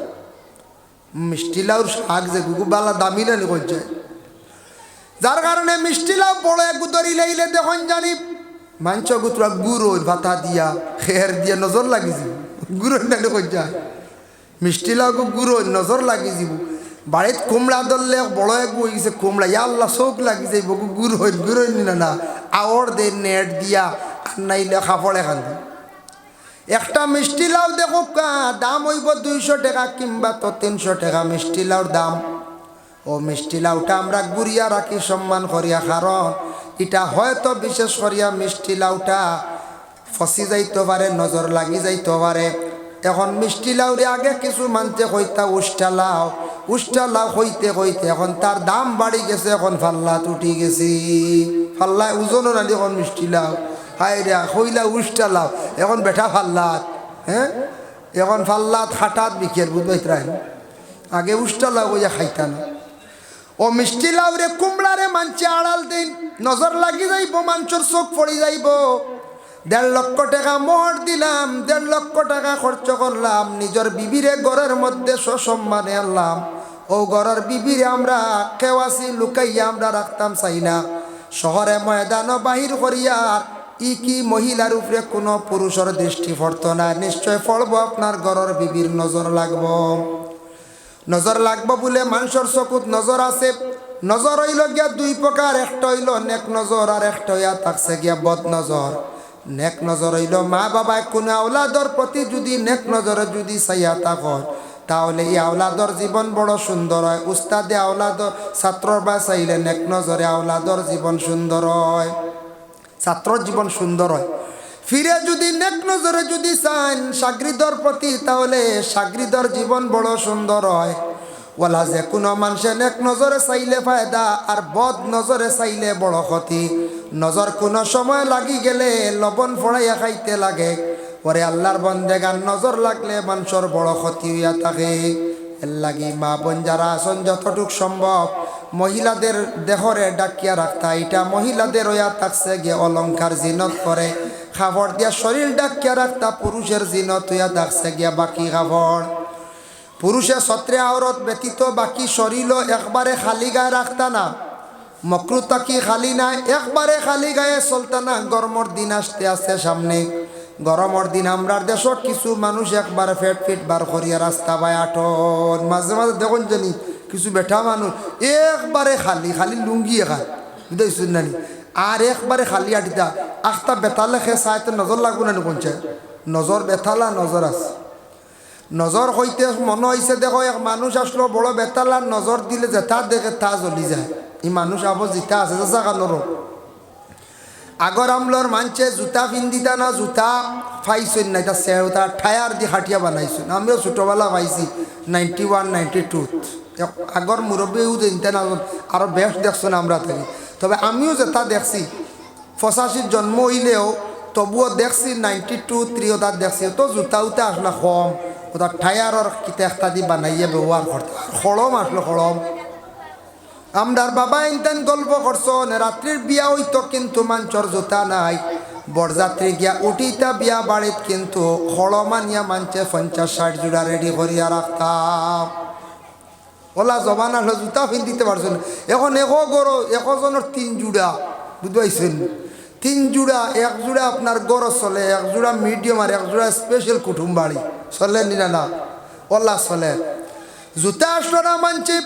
মিষ্টি লাউর শাক যে বালা দামি না করছে যার কারণে মিষ্টি লাউ বড় এক দড়ি লাইলে দেখুন জানি মাংস গুতরা গুঁড়ো ভাতা দিয়া খের দিয়া নজর লাগি যাব গুঁড়ো না করছে মিষ্টি লাউ গুঁড়ো নজর লাগি যাব বাড়িত কুমড়া ধরলে বড় এক বই গেছে কুমড়া আল্লাহ চোখ লাগি যাইব গুঁড়ো না আওয়ার দে নেট দিয়া আর নাইলে খাপড় এখান একটা মিষ্টি লাউ দেখো দাম হইব 200 টাকা কিংবা তো 300 টাকা মিষ্টি লাউর দাম ও মিষ্টি লাউটা আমরা গুড়িয়া রাখি সম্মান করিয়া কারণ এটা হয়তো বিশেষ করিয়া মিষ্টি লাউটা ফসি যাইতে পারে নজর লাগি যাইতে পারে এখন মিষ্টি লাউরে আগে কিছু মানতে কইতা উষ্টা লাউ হইতে এখন তার দাম বাড়ি গেছে এখন ফাল্লাত উঠি গেছি ফাল্লায় ওজনও নালি এখন মিষ্টি লাউ হাই রে কইলা উষ্টা লাউ এখন বেটা ফাল্লাত হ্যাঁ এখন ফাল্লাত খাটাত বিকের বুঝবাইতরা আগে উষ্টা লাউ কইয়া খাইতা না ও মিষ্টি লাউ রে কুমড়া রে মানছে আড়াল দিন নজর লাগি যাইব মাংসর চোখ পড়ি যাইব 1.5 লক্ষ টাকা মোহর দিলাম 1.5 লক্ষ টাকা খরচ করলাম নিজের বিবিরে ঘরের মধ্যে সসম্মানে আনলাম ও ঘরের বিবিরে আমরা কেওয়াসি লুকাইয়া আমরা রাখতাম চাই না শহরে ময়দান বাহির করিয়া ই কি মহিলার উপরে কোনো পুরুষের দৃষ্টি পড়তো না, নিশ্চয় পড়ব আপনার ঘরের বিবির নজর লাগব। নজর লাগবো বলে মানুষের চকুত নজর আছে। নজর হইল গিয়া দুই প্রকার, একটা হইল নেক নজর আর একটা হইয়া থাকছে গিয়া বদ নজর। নেক নজর হইল মা বাবায় কোনো আওলাদর প্রতি যদি নেক নজরে যদি চাইয়া থাকর, তাহলে এই আওলাদর জীবন বড় সুন্দর হয়। উস্তাদে আওলাদর ছাত্রর বা চাইলে নেক নজরে আওলাদর জীবন সুন্দর হয়, ছাত্রর জীবন সুন্দর হয়। ফিরে যদি নেক নজরে যদি চান সাগরিদর প্রতি, তাহলে সাগরিদর জীবন বড় সুন্দর হয়। ওলা যে কোনো মানুষে নেক নজরে চাইলে ফায়দা, আর বদ নজরে চাইলে বড় ক্ষতি। নজর কোনো সময় লাগি গেলে লবণ ফড়াইয়া খাইতে লাগে। পরে আল্লাহর বন্দেগান নজর লাগলে মানুষের বড় ক্ষতি হইয়া থাকে। এর লাগি মা বোন যারা আসন যতটুক সম্ভব মহিলাদের দেহরে ডাকিয়া রাখতা, এটা মহিলাদের হইয়া থাকছে গিয়ে অলংকার জিনত করে খাবার দিয়া শরীর ডাকিয়া রাখতা, পুরুষের জিনত হইয়া থাকছে গিয়া বাকি খাবার। পুরুষের ছত্রে আওরত ব্যতীত বাকি শরীরও একবারে খালি গায়ে রাখতা না, মকরুতা কি খালি নাই, একবারে খালি গায়ে চলতা না। গরমের দিন আসতে আসতে সামনে, গরমের দিন আমরার দেশত কিছু মানুষ একবারে ফেট ফিট বার করিয়া রাস্তা বাই আটন, মাঝে মাঝে দেখুন জানি কিছু বেঠা মানুষ একবারে খালি খালি লুঙ্গি খায়, বুঝতেছেন নানি, আর একবারে খালি আটিতা আখটা বেতালে খে চাইতে নজর লাগবো না কোনচায়, নজর বেতালা নজর আছে। নজর হইতে মনে হয়েছে দেখো এক মানুষ আসলো বড় বেতালার নজর দিলে যেটা দেখে তা জ্বলি যায়। এই মানুষ আবার জিতা আছে জাগানোর আগর আমলর মানছে জুতা পিন্দিতা না, জুতা পাইছেন না, এটা সেটা টায়ার দিয়ে খাটিয়া বানাইছেন। আমিও ছোটোবেলা পাইছি 91, 92 আগর মুরব্বীও দিনতে না, আরও বেশ দেখছেন আমরা থেকে। তবে আমিও যেটা দেখছি 85 জন্ম হইলেও তবুও দেখছি 92, 3 ওটা দেখছি। তো জুতা উতা আসলে কম, ওটা টায়ারের কিতা একটা দিয়ে বানাইয়ে ব্যবহার করতে। খড়ম আসলো খড়ম। আমরার বাবা ইনতেন গল্প করছেন রাত্রির বিয়া হইতো কিন্তু মানুষের জুতা নাই, বরযাত্রী গিয়া উঠিতা বিয়া বাড়িত কিন্তু খড়মানিয়া মানছে 50-60 জোড়া রেডি করিয়া রাখতাম। ওলা জবান আসলো জুতা পিন্ধিতে পারছো না। এখন একজনের 3 জোড়া, বুঝতে পারছেন, 3 জোড়া, 1 জোড়া আপনার গড় চলে, 1 জোড়া মিডিয়াম আর 1 জোড়া স্পেশাল কুটুম বাড়ি চলে নিরা না, ওলা চলে। জুতা আসলো না মানছে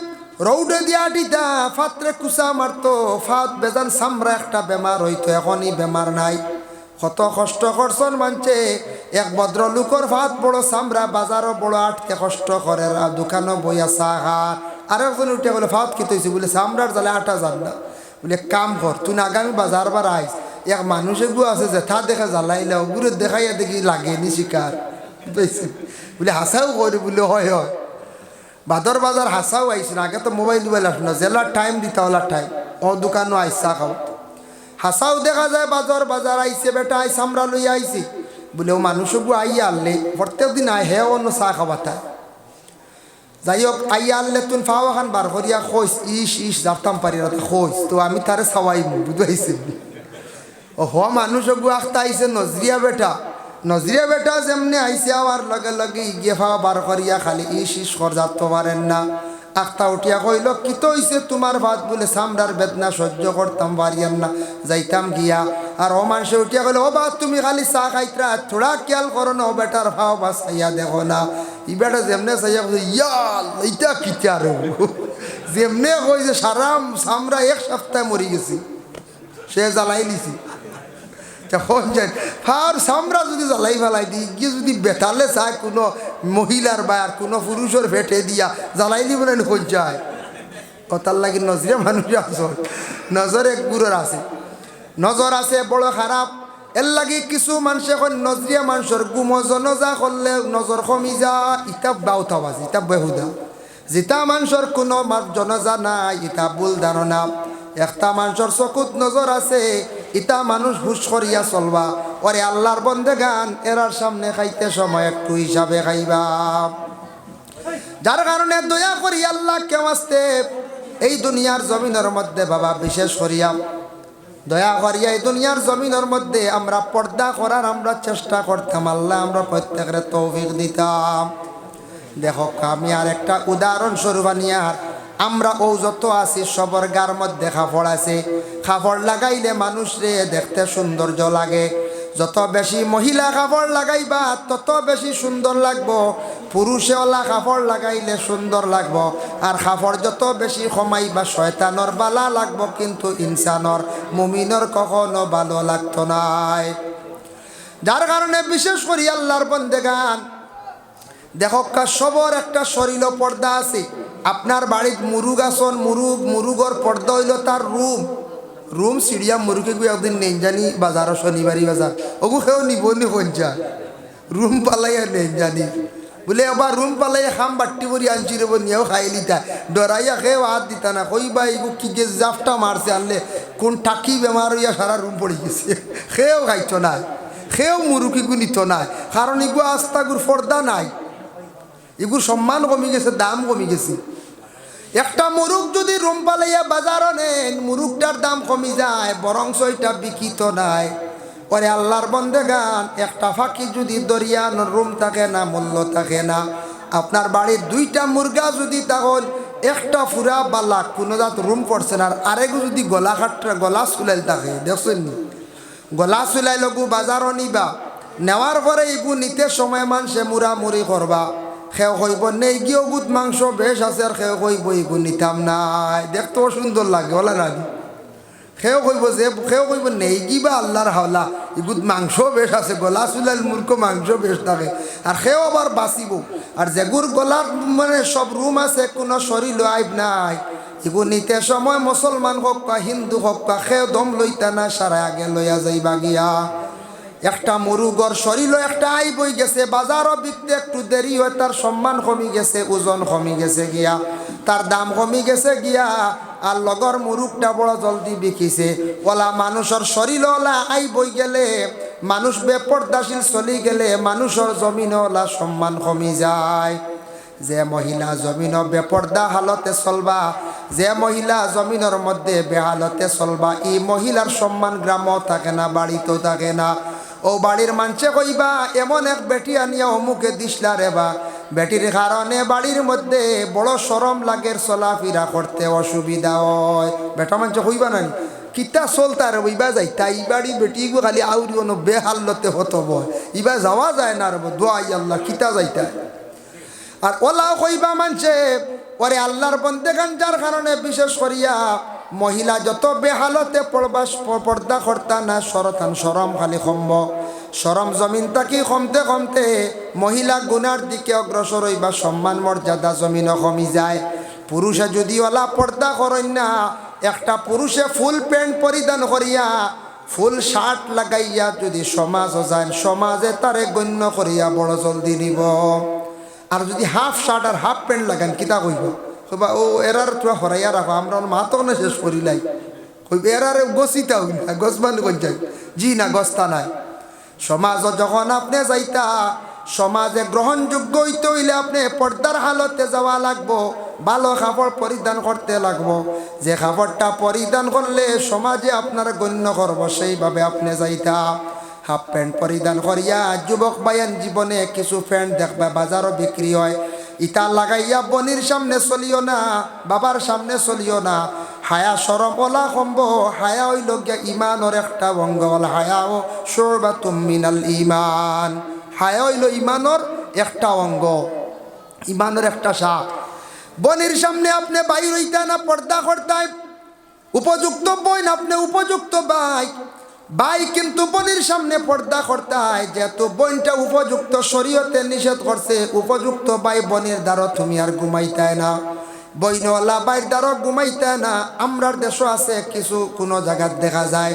রৌডে দিয়া আটিতা ফাত্রে কুচা মারতো, ফাত বেজান সামরা একটা বেমার হইতো, এখনই বেমার নাই। কত কষ্ট করছন মানছে এক ভদ্রলোকর ফাত বড় সামরা, বাজারও বড় আটকে কষ্ট করে, দোকানও বইয়া চা খা। আরেকজন উঠে বলে ফাত কি তৈছি বলে চামড়ার জালে আটা যান না, বলে কাম কর তুই না আগামী বাজার বার আইস। এক মানুষে গু আছে যে থা দেখে জ্বালাইলে গুড়ে দেখাইয়া দেখি লাগে নি শিকার, বলে হাসাও করি বলে হয় হয়। বাদর বাজার হাসাও আইসি না, আগে তো মোবাইল আসলো না, জেলার টাইম দিতে হলার টাইম, ও দোকানও আইসা খাও। হাসাও দেখা যায় বাজার বাজার আইসে বেটা আইস আমরা লইয়া আইসি বলে ও মানুষগু আইয়া আনলে প্রত্যেক দিন আয় হে অন্য চা খাবাতা। যাই হোক আইয়া আনলে তুন ফাওয়া খান বার করিয়া খোঁজ ইস জারতাম পারি না খোঁজ, তো আমি তারে চাওয়াই বুঝাইছি। ও হ মানুষগু আখতা আইসে নজরিয়া বেটা যেমনি আইসে আবার লগে লগে গিয়ে ফাওয়া বার করিয়া খালি ইস কর যাতে পারেন না। আখতা উঠিয়া কইল কি তো হইছে তোমার ভাত বলে সামরার বেদনা সহ্য করতাম পারিয়াম না, যাইতাম গিয়া। আর ও মানুষে উঠিয়া কইল ও বাদ তুমি খালি চা খাইতরা, থোড়া খেয়াল করো না ও বেটার ভাও বা চাইয়া দেখো না। ই বেটা যেমনে চাইয়া ইয়াল এইটা কিতা রে, যেমনে কই যে সারাম সামরা 1 সপ্তাহে মরি গেছি, সে জ্বালাই লিছি। তখন যাই আর সামরা যদি জ্বালাই ফেলাই দিই গিয়ে যদি বেতালে চায় কোনো মহিলার বা আর কোনো পুরুষের ফেটে দিয়া জ্বালাই দিব না কোন যায়। কথার লাগি নজরে মানুষ আসল, নজর এক গুরুর আছে, নজর আছে বড় খারাপ। এর লাগি কিছু মানুষ এখন নজরিয়া মানুষের গুম জনজা করলে নজর কমি যা, ইটা বাউতা বাজি, ইটা বেহুদা। যেটা মানুষের কোনো জনজা নাই ইটা ভুল ধারণা। একটা মানুষের চকুত নজর আছে, ইটা মানুষ হুশ করিয়া চলবা। ওরে আল্লাহর বন্দেগান এরার সামনে খাইতে সময় একটু হিসাবে খাইবা। যার কারণে দয়া করি আল্লাহ কেউ আসতে এই দুনিয়ার জমিনের মধ্যে বাবা বিশেষ করিয়া দয়া করিয়া এই দুনিয়ার জমিনের মধ্যে আমরা পর্দা করার আমরা চেষ্টা করতাম। আল্লাহ আমরা প্রত্যেকের তৌফিক দিতাম। দেখো আমি আর একটা উদাহরণ স্বরূপ নিয়ে আমরা ও যত আছি সবর গার মধ্যে কাপড় আছে। কাপড় লাগাইলে মানুষরে দেখতে সৌন্দর্য লাগে। যত বেশি মহিলা কাপড় লাগাইবা তত বেশি সুন্দর লাগবো। পুরুষেওয়ালা কাপড় লাগাইলে সুন্দর লাগবো। আর কাপড় যত বেশি কমাইবা শয়তানর বালা লাগবো, কিন্তু ইনসানর মুমিনর কখনো ভালো লাগতো নাই। যার কারণে বিশেষ করে আল্লাহর বন্দেগান দেখো সবর একটা শরীর পর্দা আছে। আপনার বাড়ির মুরুগ আসন, মুরুগর পর্দা হইল তার রুম সিঁড়িয়া মুরুগে গিয়ে একদিন নেই জানি বাজারও শনিবারই বাজার ওগু খেয়েও নিব নি কঞ্চা রুম পালাইয়া নেই জানি বলে আবার রুম পালাইয়া খাম বাট্টি ভরি আনছি রেব নিয়েও খাইলিতা ডরাইয়া খেয়েও হাত দিতা না। কইবা এগু কি যে জাফটা মারছে আনলে কোন টাকি বেমার হইয়া সারা রুম পড়ে গেছে। খেয়েও খাইতো না, খেয়েও মুরুগিগু নিত না, কারণ এগু আস্তাগুর পর্দা নাই। এগুর সম্মান কমে গেছে, দাম কমে গেছে। একটা মুরুগ যদি রুম পালাইয়া বাজারও নেন, মুরুগটার দাম কমে যায়, বরং এটা বিকিত নাই। পরে আল্লাহর বন্দেগান একটা ফাঁকি যদি দরিয়ান রুম থাকে না, মূল্য থাকে না। আপনার বাড়ির দুইটা মুরগা যদি তখন একটা ফুরা বালা কোনো জাত রুম পড়ছে না, আর আরেকু যদি গলা কাটটা গলা চুলাইল থাকে, দেখছেন নি গলা চুলাইল গু বাজারও নিবা, নেওয়ার পরে এগু নিতে সময় মানুষে মুড়ামুড়ি করবা। খেয়ে কইব নেই গিয়েও গুদ মাংস বেশ আছে, আর খেয়ে কইব এগু নিতাম নাই, দেখতেও সুন্দর লাগে বলে না। খেয়েও কইব যে খেয়েও কইব নেই গিবা আল্লাহর হাওলা এগুদ মাংস বেশ আছে, গলা চুলাইল মূর্খ মাংস বেশ থাকে, আর খেয়েও আবার বাঁচিব। আর যেগুর গলার মানে সব রুম আছে, কোনো শরীর আইব নাই, এগু নিতে সময় মুসলমান হোক বা হিন্দু হোক বা খেয়ে দম লইতা না, সারা আগে লইয়া যাইবা গিয়া। একটা মুরুগর শরীরও একটা আই বই গেছে, বাজারও বিকতে একটু দেরি হয়, তার সম্মান কমি গেছে, ওজন কমি গেছে গিয়া, তার দাম কমি গেছে গিয়া। আর লগর মুরুগটা বড় জলদি বিকিছে। ওলা মানুষের শরীর ওলা আই বই গেলে, মানুষ বেপর্দাশীল চলি গেলে মানুষের জমিন ওলা সম্মান কমি যায়। যে মহিলা জমিন বেপর্দা হালতে চলবা, যে মহিলা জমিনের মধ্যে বেহালতে চলবা, এই মহিলার সম্মান গ্রামও থাকে না, বাড়িতেও থাকে না। ও বাড়ির মানছে কইবা এমন এক বেটি আনিয়া অমুকে দিসলা রে বা, বেটির কারণে বাড়ির মধ্যে বড় শরম লাগে, চলাফেরা করতে অসুবিধা হয়। বেটা মানছে কইবা না কিতা চলতার ইবা যাইতা, এই বাড়ি বেটি গো খালি আউরি অন্য বেহালতে হতো বয়, ইবা যাওয়া যায় না রে দোয়াই আল্লাহ কিতা যাইতা। আর ওলাও কইবা মানছে ওরে আল্লাহর বন্দেগান, যার কারণে বিশেষ করিয়া মহিলা যত বেহালতে পর্দা করতা না, সরতান সরম খালি কমব, সরম জমিন তাকি কমতে কমতে মহিলা গুনার দিকে অগ্রসর হইবা, সম্মান মর্যাদা জমিনও কমি যায়। পুরুষে যদি ওলা পর্দা করেন না, একটা পুরুষে ফুল প্যান্ট পরিধান করিয়া ফুল শার্ট লাগাইয়া যদি সমাজ যায়, সমাজে তারে গণ্য করিয়া বড় জলদি নিব। আর যদি হাফ শার্ট আর হাফ প্যান্ট লাগান কিতা কইব, কইবা ও এরার তোরা হরাইয়া রাখো, আমরা মাতো না শেষ করিলাই, কইব এরারে গছিতা হই না, গছবান কই যাই, জি না গছতা নাই। সমাজ যখন আপনি যাইতা, সমাজে গ্রহণযোগ্য হইতে হইলে আপনি পর্দার হালতে যাওয়া লাগবো, ভালো কাপড় পরিধান করতে লাগবো। যে কাপড়টা পরিধান করলে সমাজে আপনার গণ্য করবো, সেইভাবে আপনি যাইতা। হাফ প্যান্ট পরিধান করিয়া যুবক বায়ান জীবনে কিছু প্যান্ট দেখবা বাজারও বিক্রি হয়, ইটা লাগাইয়া বনির সামনে চলিও না, বাবার সামনে চলিও না। হায়া সরম ওলা কমব, হায়া হইল গিয়া ইমানের একটা অঙ্গ, হায়াও শুরবাতুম মিনাল ইমান। হায়া হইল ইমানের একটা অঙ্গ, ইমানের একটা শাখ। বনির সামনে আপনি বাইর হইতা না, পর্দা করতাই উপযুক্ত বইন, আপনি উপযুক্ত ভাই কিন্তু বোনের সামনে পর্দা করতে হয়, যেহেতু বোনটা উপযুক্ত শরীয়তে নিষেধ করছে, উপযুক্ত ভাই বোনের দ্বারা তুমি আর ঘুমাইতে না, বইনওয়ালা ভাইয়ের দ্বারা ঘুমাইতে না। আমরার দেশও আছে কিছু কোনো জায়গায় দেখা যায়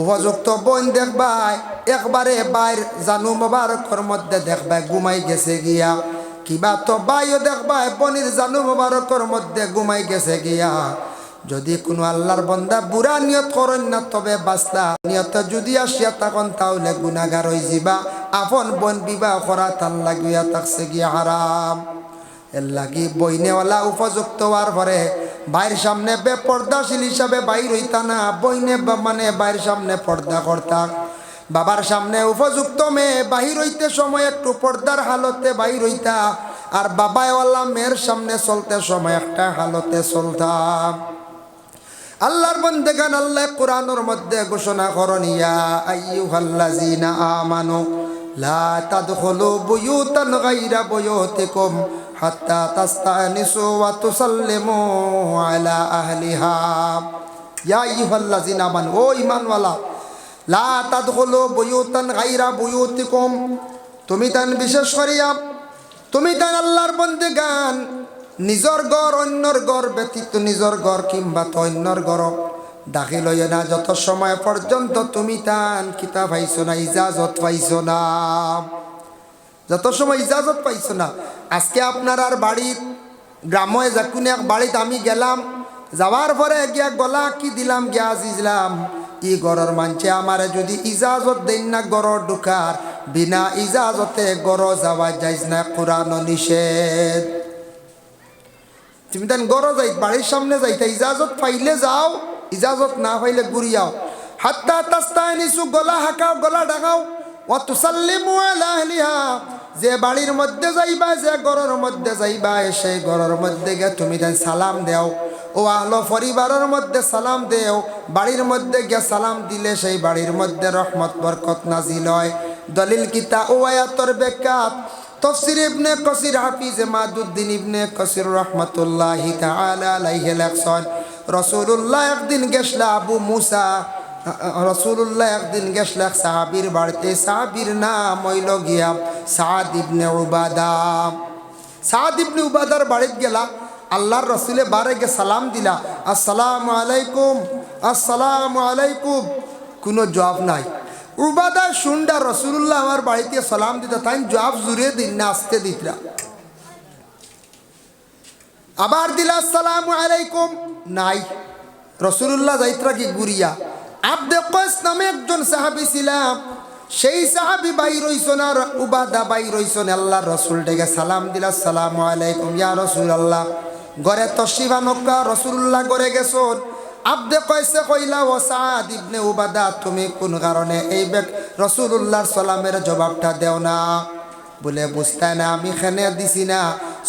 উপযুক্ত বোন দেখবাই একবারে বাইর জানু মোবারকর মধ্যে দেখবাই ঘুমাই গেছে গিয়া, কিবা তো ভাইও দেখবাই বনির জানু মোবারকর মধ্যে ঘুমাই গেছে গিয়া। যদি কোনো আল্লাহর বান্দা বুড়া নিয়ত করেন না, তবে বাস্তা নিয়ত যদি আসিয়া তখন তাহলে গুনাহগার হয়ে যাবা। আপন বোন বিবাহ করা তার লাগিয়া থাকছে গিয়া হারাম। এর লাগি বইনেওয়ালা উপযুক্ত হওয়ার পরে বাইর সামনে বেপর্দাশীল হিসাবে বাইর হইতা না, বইনে মানে বাইর সামনে পর্দা করতা। বাবার সামনে উপযুক্ত মেয়ে বাহির হইতে সময় একটু পর্দার হালতে বাহির হইতা, আর বাবাওয়ালা মেয়ের সামনে চলতে সময় একটা হালতে চলতাম। আল্লাহর বান্দাগান আল্লাহ কোরআনের মধ্যে ঘোষণা করেন, ইয়া আইয়ুহাল্লাযীনা আমানু লা তাদখুলু বুয়ুতান গায়রা বুয়ুতিকুম হাত্তা তাস্তানিসু ওয়া তুসাল্লিমু আলা আহলিহা। ইয়া আইয়ুহাল্লাযীনা আমানু, ও ঈমানওয়ালা, লা তাদখুলু বুয়ুতান গায়রা বুয়ুতিকুম, তুমি তান বিশেষ করিয়া তুমি তান আল্লাহর বান্দাগান নিজর ঘর অন্যর ঘর ব্যতীত নিজর ঘর কিংবা অন্যর ঘর দাখিল হইও না যত সময় পর্যন্ত তুমি তান কিতাব পাইছো না, ইজাজত পাইছো না, যত সময় ইজাজত পাইছো না। আজকে আপনার আর বাড়ির গ্রামে যাকুন এক বাড়িতে আমি গেলাম, যাওয়ার পরে গিয়া গলা কি দিলাম গিয়া দিলাম, ই গড়র মানছে আমারে যদি ইজাজত দেন না গড় ঢুকার, বিনা ইজাজতে গড় যাওয়া যাইজ না, কোরআন নিষেধ। তুমি তান গড় যাই বাড়ির সামনে যাইতে ইজাজত পাইলে যাও, ইজাজত না পাইলে ঘুরিয়াও। হাত্তা তাস্তানিসু, গলা হাঁকাও, গলা ডাকাও। ওয়া তুসাল্লিমু আলা আহলিহা, যে বাড়ির মধ্যে যাইবা, যে ঘরের মধ্যে যাইবা, সেই ঘরের মধ্যে গিয়ে তুমি তাই সালাম দেও। ও আহলো পরিবারের মধ্যে সালাম দেও। বাড়ির মধ্যে গিয়ে সালাম দিলে সেই বাড়ির মধ্যে রহমত বরকত নাজিল হয়। দলিল কিতা ও আয়াতর ব্যাখ্যাত তফসির ইবনে কাসির হাফিজ মাদুদ্দিন ইবনে কাসির রহমাতুল্লাহি তাআলা আলাইহি লেখছেন, রাসূলুল্লাহ একদিন গেছলা আবু মুসা, রাসূলুল্লাহ একদিন গেছলা সাহাবীর বাড়িতে। সাহাবীর নাম হইল গিয়া সাদ ইবনে উবাদা। সাদ ইবনে উবাদার বাড়িতে গেলা, আল্লাহর রাসূলে বারে গে সালাম দিলা, আসসালামু আলাইকুম, আসসালামু আলাইকুম, কোনো জবাব নাই। উবাদা শুনডা রাসূলুল্লাহ আমার বাড়িতে সালাম দিতা, তাই জবাব জুড়ে দিন না, আসতে দিতরা। আবার দিলা আসসালামু আলাইকুম, নাই। রাসূলুল্লাহ যাইতরা কি গুরিয়া। আব্দে কয়স নামে একজন সাহাবী ছিলাম, সেই সাহাবী বাইর হইছেন আর উবাদা বাইর হইছেন। আল্লাহর রাসূল ডেকে সালাম দিলা, আসসালামু আলাইকুম ইয়া রাসূলুল্লাহ। ঘরে তশরিফ আনকা, রাসূলুল্লাহ ঘরে গেছেন। আব্দে কয়সে কইলা, ও সাদ ইবনে উবাদা, তুমি কোন কারণে এই রাসূলুল্লাহর সালামের জবাবটা দেও না? বলে বুঝতে না, আমি খেনে দিছি না,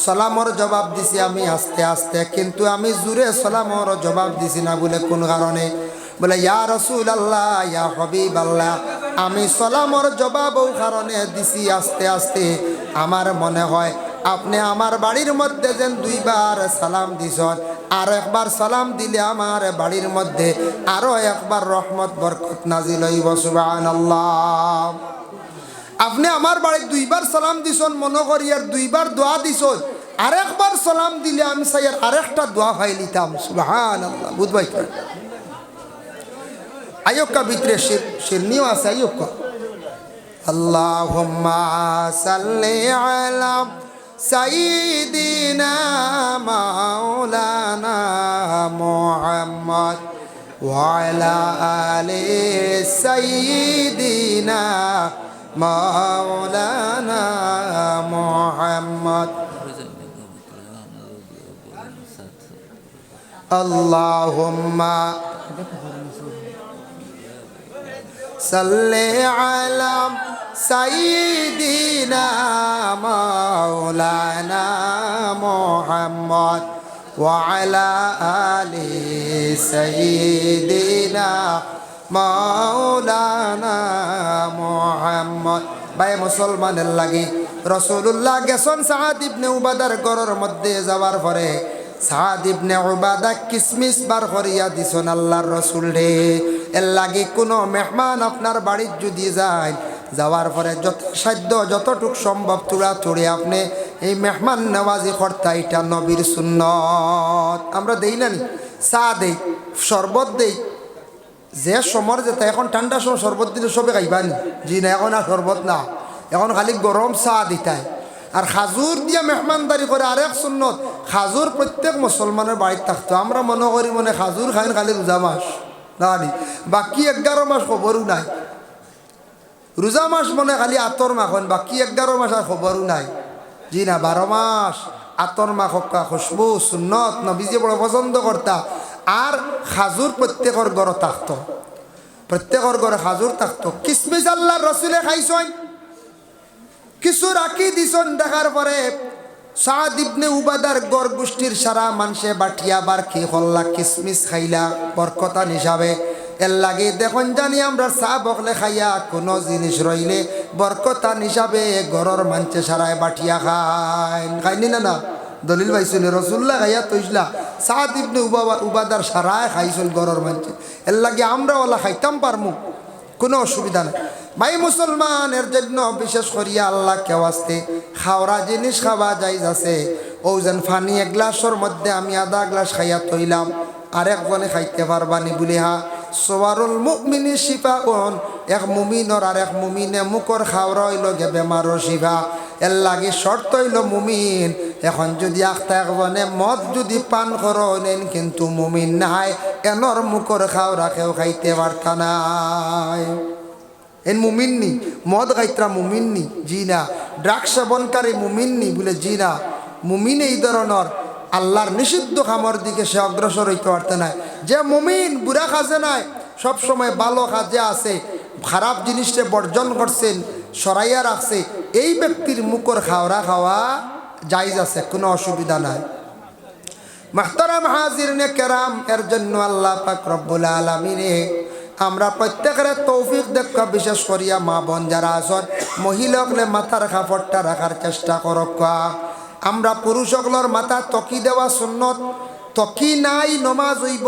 সালামর জবাব দিছি আমি আস্তে আস্তে, কিন্তু আমি জুড়ে সালামর জবাব দিছি না। বলে কোন কারণে? বলে ইয়া রাসূলুল্লাহ, ইয়া হাবিবাল্লাহ, আমি সালামর জবাব ও কারণে দিছি আস্তে আস্তে, আমার মনে হয় আপনি আমার বাড়ির মধ্যে যেন দুইবার সালাম দিছেন, আর একবার সালাম দিলে আমার বাড়ির মধ্যে আরো একবার রহমত বরকত নাজিল হইব। সুবহানাল্লাহ। আপনি আমার বাড়ি দুইবার সালাম দিছেন মনে করি, আর দুইবার দোয়া দিছেন, আরেকবার সালাম দিলে আমি চাই আর আরেকটা দোয়া পাই লিতাম। সুবহানাল্লাহ। বুঝবাই আয়ক্কা ভিতরে শিরনিও আছে, আয়ক্কা আল্লাহুম্মা সাল্লি আলা সাইয়্যিদিনা মাওলানা মুহাম্মদ ওয়া আলা আলি সাইয়্যিদিনা মাওলানা মুহাম্মদ। আল্লাহুম্মা সাল্লি আলা সাইয়্যিদিনা মাওলানা মুহাম্মদ ওয়া আলা আলি সাইয়্যিদিনা মাওলানা মুহাম্মদ। ভাই মুসলমানের লাগি রাসূলুল্লাহ গেছেন সাদ ইবনে উবাদার ঘরের মধ্যে যাওয়ার পরে সাদ ইবনে উবাদা কিসমিস বার করিয়া দিছেন আল্লাহর রাসূল রে। এর লাগি কোনো মেহমান আপনার বাড়ির যদি যায়, যাওয়ার পরে যত সাধ্য যতটুক সম্ভব তুড়া তুড়ে আপনি এই মেহমান নওয়াজি কর্তা, এটা নবীর সুন্নত। আমরা দেই না নি, চা দেই, শরবত দেই, যে সমর যেটা এখন ঠান্ডার সময় শরবত দিলে সবে খাইবানি, জি না, এখন আর শরবত না, এখন খালি গরম চা দিতাই। আর খাজুর দিয়ে মেহমানদারি করে আরেক সুন্নত, খাজুর প্রত্যেক মুসলমানের বাড়িতে থাকতো। আমরা মনে করি মনে খাজুর খাইন খালি রোজা মাস না, বাকি 11 মাস খবরও নাই। রোজা মাস মনে খালি আতর মাখন, বাকি 11 মাস আর খবরও নাই। জি না, 12 মাস আতর মাখা খুশবু সুন্নত নবীজি বড় পছন্দ করতা। আর খাজুর প্রত্যেকের ঘরে থাকতো, প্রত্যেকের ঘরে খাজুর থাকতো। কিসমিস আল্লাহর রাসূলে খাইছেন, কিছু রাখি দিছেন। দেখার পরে সাদ ইবনে উবাদার গড় গোষ্ঠীর সারা মানুষে বাটিয়া বার খেয়ে হল্লা কিসমিস খাইলা বরকতা হিসাবে এর লাগে দেখুন জানি আমরা চা বকলে খাইয়া কোনো জিনিস রইলে বরকতা হিসাবে গড়র মানছে সারায় বাটিয়া খাইনি না দলিল পাইছিল রসুল্লাহ খাইয়া তৈসলা সাদ ইবনে উবাদার সারায় খাইছিল গড়র মানছে এর লাগে আমরা ওলা খাইতাম পারমু কোনো অসুবিধা নেই ভাই মুসলমান এর জন্য বিশেষ করিয়া আল্লাহ কেউ আসতে খাওয়া জিনিস খাওয়া যাইজ আছে ও যেন ফানি এক গ্লাসের মধ্যে আমি আধা গ্লাস খাইয়া তৈলাম আরেকজনে খাইতে পারবানি বলি হা সোয়ারুল মুমিনি শিফা কোন এক মুমিনর আর এক মুমিনে মুখর খাওয়া হইল গে বেমারও শিফা এর লাগে শর্ত হইল মুমিন এখন যদি আখতা একজনে মদ যদি পান করো নেন কিন্তু মুমিন নাই এনর মুখর খাওয়া কেউ খাইতে পারতা নাই এন মুমিননি মদ খাইত্রা মুমিননি জি না ড্রাগ সেবনকারী মুমিননি বলে জি না মুমিন এই ধরনের আল্লাহর নিষিদ্ধ খামর দিকে সে অগ্রসর হইতে পারতে নাই যে মুমিন বুড়া কাজে নাই সবসময় ভালো কাজে আছে খারাপ জিনিসটা বর্জন করছেন সরাইয়া রাখছে এই ব্যক্তির মুখর খাওয়া জায়েজ আছে কোনো অসুবিধা নাই মাহতারাম হাজিরনে কেরাম এর জন্য আল্লাহ পাক রব্বুল আলামিনে আমরা প্রত্যেকের তৌফিক দেখা বিশেষ করিয়া মা বোন যারা আছেন মহিলাগুলো মাথার কাপড়টা রাখার চেষ্টা করক আমরা পুরুষগুলোর মাথা তকি দেওয়া সুন্নত তকি নাই নমাজ হইব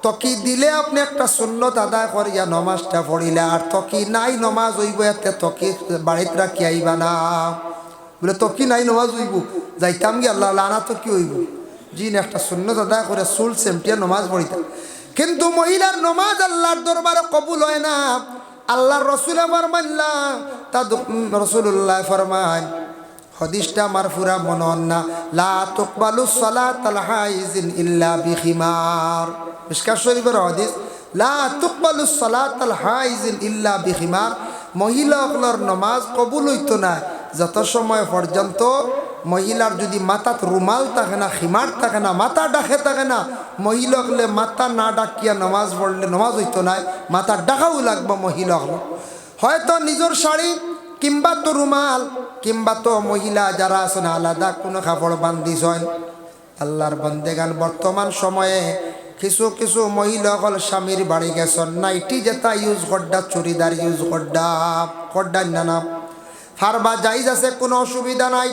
তকি দিলে আপনি একটা সুন্নত আদায় করিয়া নমাজটা পড়িলে আর তকি নাই নমাজ হইব এতে তকি বাড়িতে রাখি আইবা না বলে তকি নাই নমাজ হইব যাইতাম গিয়ে আল্লাহ লানা তকি হইব জি না একটা সুন্নত আদায় করে চুল সেমটিয়া নমাজ পড়িতাম কিন্তু মহিলার নমাজ আল্লাহর দরবারে কবুল হয় না আল্লাহর রসুলে ফরমাইলা তা রসুল্লাহ ফরমান হাদিসটা মারফুরা মনন না লা তুকবালু সালাতাল হাইজিন ইল্লা বিখিমার মিশকাত শরীফের হাদিস লা তুকবালু সালাতাল হাইজিন ইল্লা বিখিমার মহিলাগুলোর নমাজ কবুল হইতো না যত সময় পর্যন্ত মহিলার যদি মাথাত রুমাল থাকে না খিমার থাকে না মাথা ডাকে থাকে না মহিলাগুলো মাথা না ডাকিয়া নমাজ পড়লে নমাজ হইতো না মাথা ডাকাও লাগবে মহিলাগুলো হয়তো নিজের শাড়ি কিংবা তো রুমাল কিংবা তো মহিলা যারা আছেন আলাদা কোনো কাপড় বান্ধিছেন আল্লাহর বন্দেগান বর্তমান সময়ে কিছু কিছু মহিলাসকল স্বামীর বাড়ি গেছেন নাইটি যেটা ইউজ করডা চুড়িদার ইউজ করডা না ফারবা জাইজ আছে কোনো অসুবিধা নাই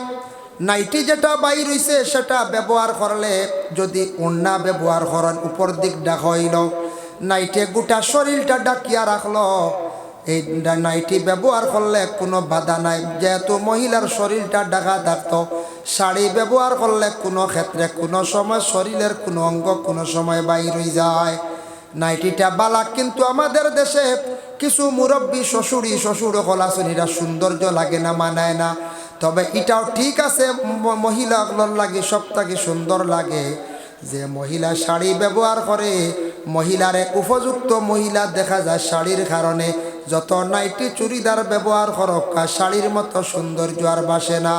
নাইটি যেটা বাইর হইছে সেটা ব্যবহার করলে যদি ওন্না ব্যবহার করেন উপর দিক ডাকা হইল নাইটে গোটা শরীরটা ডাকিয়া রাখলো এই নাইটি ব্যবহার করলে কোনো বাধা নাই যেহেতু মহিলার শরীরটা ঢাকা থাকতো শাড়ি ব্যবহার করলে কোনো ক্ষেত্রে কোনো সময় শরীরের কোনো অঙ্গ কোনো সময় বাইর হয়ে যায় নাইটিটা বালাক কিন্তু আমাদের দেশে কিছু মুরব্বী শ্বশুর কলাশনীরা সৌন্দর্য লাগে না মানায় না তবে এটাও ঠিক আছে মহিলাগুলোর লাগে সবটাকে সুন্দর লাগে যে মহিলা শাড়ি ব্যবহার করে মহিলারে উপযুক্ত মহিলা দেখা যায় শাড়ির কারণে যত নাইটি চুড়িদার ব্যবহার করক শাড়ির মতো সৌন্দর্য আর বাসে না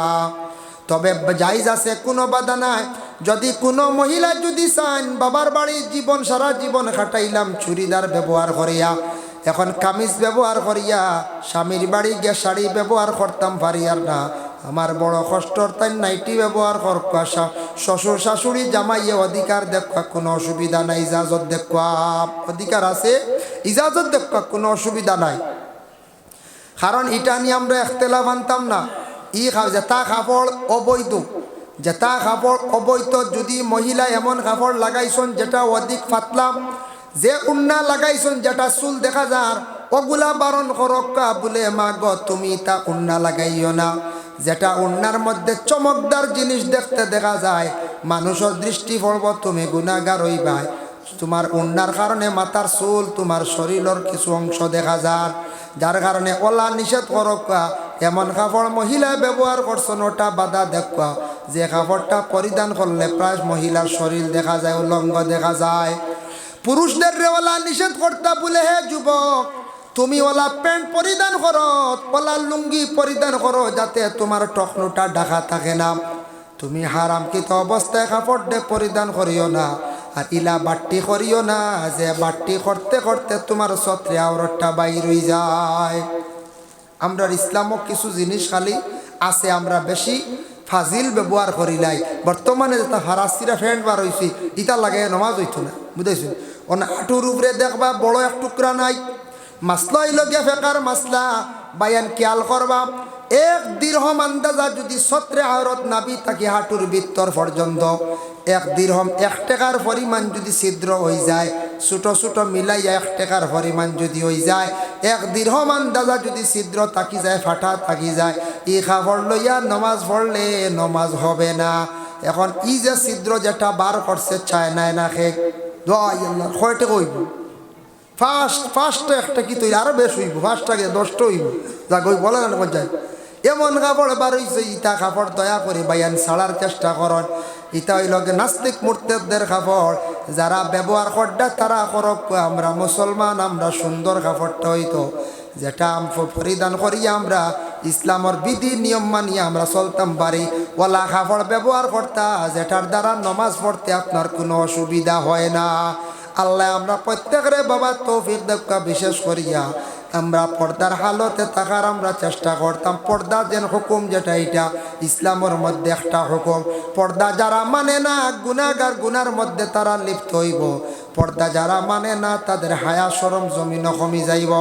তবে জায়েজ আছে কোনো বাধা নাই যদি কোনো মহিলা যদি চান বাবার বাড়ির জীবন সারা জীবন কাটাইলাম চুড়িদার ব্যবহার করিয়া এখন কামিজ ব্যবহার করিয়া স্বামীর বাড়ি গিয়ে শাড়ি ব্যবহার করতাম পারি আর না আমার বড় কষ্টর তাই নাইটি ব্যবহার করকা শ্বশুর শাশুড়ি জামাইয়ে অধিকার দেখা কোনো অসুবিধা নাই ইজাজত দেখা অধিকার আছে ইজাজত দেখা কোনো অসুবিধা নাই কারণ এটা নিয়ে আমরা এখতেলাফ আনতাম না যেটা কাপড় অবৈধ যেটা কাপড় অবৈধ যদি মহিলা এমন কাপড় লাগাইছেন যেটা অধিক ফাতলাম যে উন্না লাগাইছেন যেটা চুল দেখা যার ওগুলা বারণ করক্কা বলে মা গ তুমি তা উন্না লাগাইও না যেটা উন্নার মধ্যে চমকদার জিনিস দেখতে দেখা যায় মানুষের দৃষ্টি পড়ব তুমি গুনাহগার হইবাই তোমার উন্নার কারণে মাথার চুল তোমার শরীরের কিছু অংশ দেখা যায় যার কারণে ওলা নিষেধ করক্কা এমন কাপড় মহিলা ব্যবহার করছেন ওটা বাধা দেখা যে কাপড়টা পরিধান করলে প্রায় মহিলার শরীর দেখা যায় উলঙ্গ দেখা যায় পুরুষদের ওলা নিষেধ করতে বলে হে যুবক তুমি ওলা প্যান্ট পরিধান করো ওলা লুঙ্গি পরিধান করো যাতে তোমার টকনুটা ঢাকা থাকে না তুমি হারামকৃত অবস্থায় কাপড় পরিধান করিও না আর ইলা বাট্টি করিও না যে বাট্টি করতে করতে তোমার ছত্রে আওরতটা বাইর হয়ে যায় আমরা ইসলামক কিছু জিনিস খালি আছে আমরা বেশি ফাজিল ব্যবহার করিলাই বর্তমানে যেটা ফারাসিরা ফ্যান্ড বার হয়েছি ইটা লাগে নমাজ হইতো না বুঝাইছো অন হাঁটুর উপরে দেখবা বড় এক টুকরা নাই মাসলা হইল গিয়া ফেকার মাসলা বায়ান খেয়াল করবা এক দিরহম আন্দাজা যদি সত্রে আওরত নাবি তাকে হাঁটুর ভিতর পর্যন্ত এক দিরহম 1 টাকার পরিমাণ যদি ছিদ্র হয়ে যায় ছোট ছোট মিলাইয়া 1 টাকার পরিমাণ যদি হয়ে যায় এক দিরহম আন্দাজা যদি ছিদ্র থাকি যায় ফাটা থাকি যায় এই খাবার লইয়া নমাজ পড়লে নমাজ হবে না। এখন ই যে ছিদ্র যেটা বার করছে চায় নাই না খে দোয়াই আল্লাহ কয়টা কইব ফার্স্ট একটা কি তৈরি আরো বেশ হইব ফার্স্টটাকে 10টা হইব যা কই বলে না যায় এমন কাপড় বার হইছে ইটা কাপড় দয়া করে বায়ান ছাড়ার চেষ্টা করন ইটা হইল নাস্তিক মুরতাদদের কাপড় যারা ব্যবহার করডা তারা করক আমরা মুসলমান আমরা সুন্দর কাপড়টা হইতো যেটা পরিধান করি আমরা ইসলামের বিধি নিয়ম মানিয়ে আমরা চলতাম পারি ওলা কাপড় ব্যবহার করতা যেটার দ্বারা নমাজ পড়তে আপনার কোনো অসুবিধা হয় না। আল্লাহ আমরা প্রত্যেকের বাবা তৌফিক দেখা বিশেষ করিয়া আমরা পর্দার হালতে থাকার আমরা চেষ্টা করতাম। পর্দা যেন হুকুম যেটা এটা ইসলামের মধ্যে একটা হুকুম। পর্দা যারা মানে না গুনাহগার গুনার মধ্যে তারা লিপ্ত হইব। পর্দা যারা মানে না তাদের হায়া শরম জমিন কমি যাইব।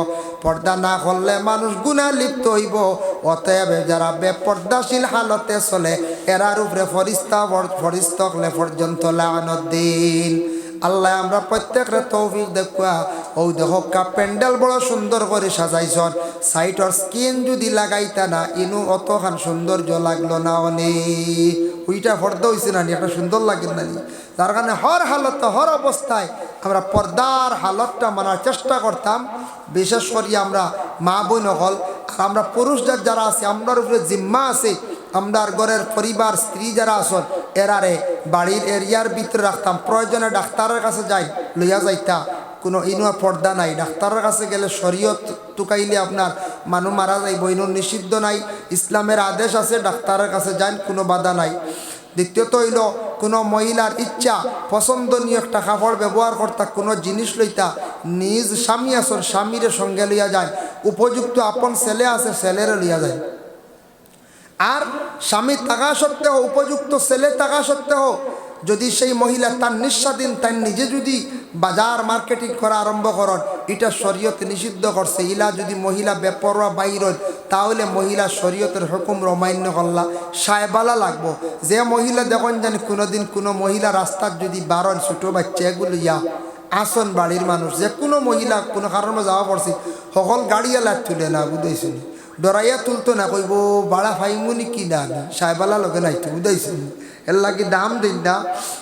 পর্দা না করলে মানুষ গুনাহ লিপ্ত হইব। অতএব যারা বেপর্দাশীল হালতে চলে এরার উপরে ফরিস্তা পর্যন্ত লানত দিন। আল্লাহ আমরা প্রত্যেকের তৌফিক দেখা ও দেখো প্যান্ডেল বড় সুন্দর করে সাজাইছন সাইটর স্কিন যদি লাগাইতা না ইনু অতখান সৌন্দর্য লাগলো না অনেক ওইটা পর্দা হয়েছে না একটা সুন্দর লাগে না তার কারণে হর হালত হর অবস্থায় আমরা পর্দার হালতটা মানার চেষ্টা করতাম। বিশেষ করি আমরা মা বোন হল আর আমরা পুরুষদের যারা আছে আমরার উপরে জিম্মা আছে আমরার ঘরের পরিবার স্ত্রী যারা আসন এরারে বাড়ির এরিয়ার ভিতরে রাখতাম। প্রয়োজনে ডাক্তারের কাছে যাই লইয়া যাইতা কোনো ইনুয়া পর্দা নাই। ডাক্তারের কাছে গেলে শরীয়ত টুকাইলে আপনার মানুষ মারা যাইব ইনুর নিষিদ্ধ নাই। ইসলামের আদেশ আছে ডাক্তারের কাছে যান কোনো বাধা নাই। দ্বিতীয়ত হইল কোনো মহিলার ইচ্ছা পছন্দনীয় একটা কাপড় ব্যবহার করতা কোনো জিনিস লইতা নিজ স্বামী আসন স্বামীরে সঙ্গে লইয়া যায় উপযুক্ত আপন ছেলে আছে ছেলেরে লইয়া যায়। আর স্বামী থাকা সত্ত্বেও উপযুক্ত ছেলে থাকা সত্ত্বেও যদি সেই মহিলা তার নিঃস্বাধীন তাই নিজে যদি বাজার মার্কেটিং করা আরম্ভ করেন এটা শরীয়ত নিষিদ্ধ করছে। ইলা যদি মহিলা বেপরোয়া বাইর তাহলে মহিলা শরীয়তের হুকুম অমান্য করলা সাহেবালা লাগবো। যে মহিলা দেখুন জানি কোনোদিন কোনো মহিলা রাস্তার যদি বারণ ছোটো বাচ্চা এগুলো ইয়া আসন বাড়ির মানুষ যে কোনো মহিলা কোনো কারণে যাওয়া পড়ছে সকল গাড়িওয়ালা তুলে না বুঝাইছেন ডরাইয়া তুলতো না কইব বাড়া ফাইমুনি কি না সাহেবালা লগে নাইতো বুঝাইছেন এর লাগে দাম দিন না।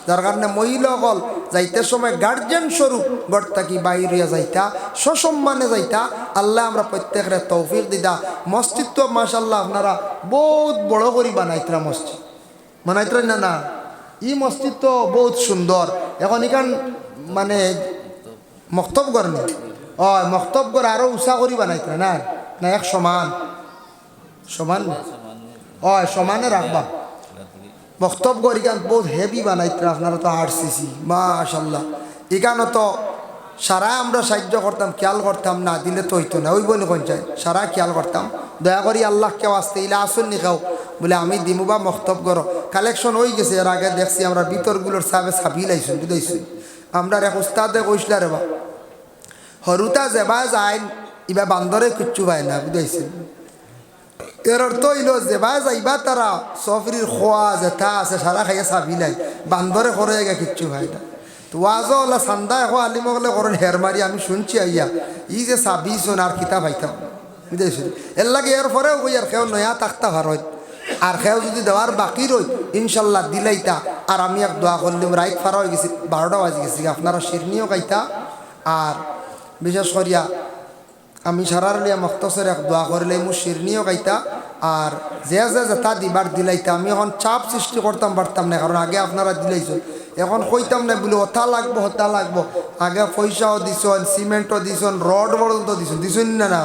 যার কারণে মহিলাসকল যাইতে সময় গার্জেন স্বরূপ ঘর থাকি বাইরিয়া যাইতা সসম্মানে যাইতা। আল্লাহ আমরা প্রত্যেকের তৌফিক দিদা। মসজিদ তো মাশাল্লাহ আপনারা বহুত বড় করে বানাইতরা মসজিদ বানাইতরা না না ই মসজিদ তো বহুত সুন্দর। এখন এখান মানে মক্তবগর নেই মক্তবগর আরও উষা করি বানাইতরা না না এক সমান সমান সমানে রাখবা। বক্তব্য ইখান বহুত হেভি বানাইতরা আপনারা তো আরসিসি মাশাল্লাহ এখানে তো সারা আমরা সাহায্য করতাম খেয়াল করতাম না দিলে তো হইতো না ওই বলে কোন চাই সারা খেয়াল করতাম দয়া করি আল্লাহ কেউ আসতে ইলা আসুন নি খাও বলে আমি দিমু বা মক্তব করো কালেকশন হয়ে গেছে। এর আগে দেখছি আমরা ভিতরগুলোর সাবে ছাপি লাইছুন বুঝাইছি আমরা এক উস্তাদে কইসলা রে বা হরুতা যেবা যায় ইবা বান্দরে কিচ্ছু পায় না বুঝাইছেন। এর অর্থ হইল যেবা যাইবা তারা সফরির খোয়া জেঠা আছে সারা খাইয়া চাবি নাই বান্দরে করে গা কিচ্ছু ভাই না। তো ওয়াজও ওলা চান্দা এখন আলিমগলে করেন হের মারি আমি শুনছি আইয়া ই যে চাবি শোন আর কিতা পাইতাম বুঝাইছেন। এর লাগে এর পরেও কই আর খেয়েও নয়া তাকতা ভার হয় আর খেয়েও যদি দেওয়ার বাকি রই ইনশাল্লাহ দিলাইতা। আর আমি এক দোয়া করলাম রাইত ফারা হয়ে গেছি 12টা বাজে গেছি আপনারা শিরনিও খাইতা। আর বিশেষ করিয়া আমি সারার লিয়া মখতসের এক দোয়া করলে মু শিরনিও খাইতা আর যে যেটা দিবার দিলাইতা। আমি এখন চাপ সৃষ্টি করতাম পারতাম না কারণ আগে আপনারা দিলাইছেন এখন কইতাম না বলে হতা লাগবো আগে পয়সাও দিছন সিমেন্টও দিছন রড পর্যন্ত দিছন না না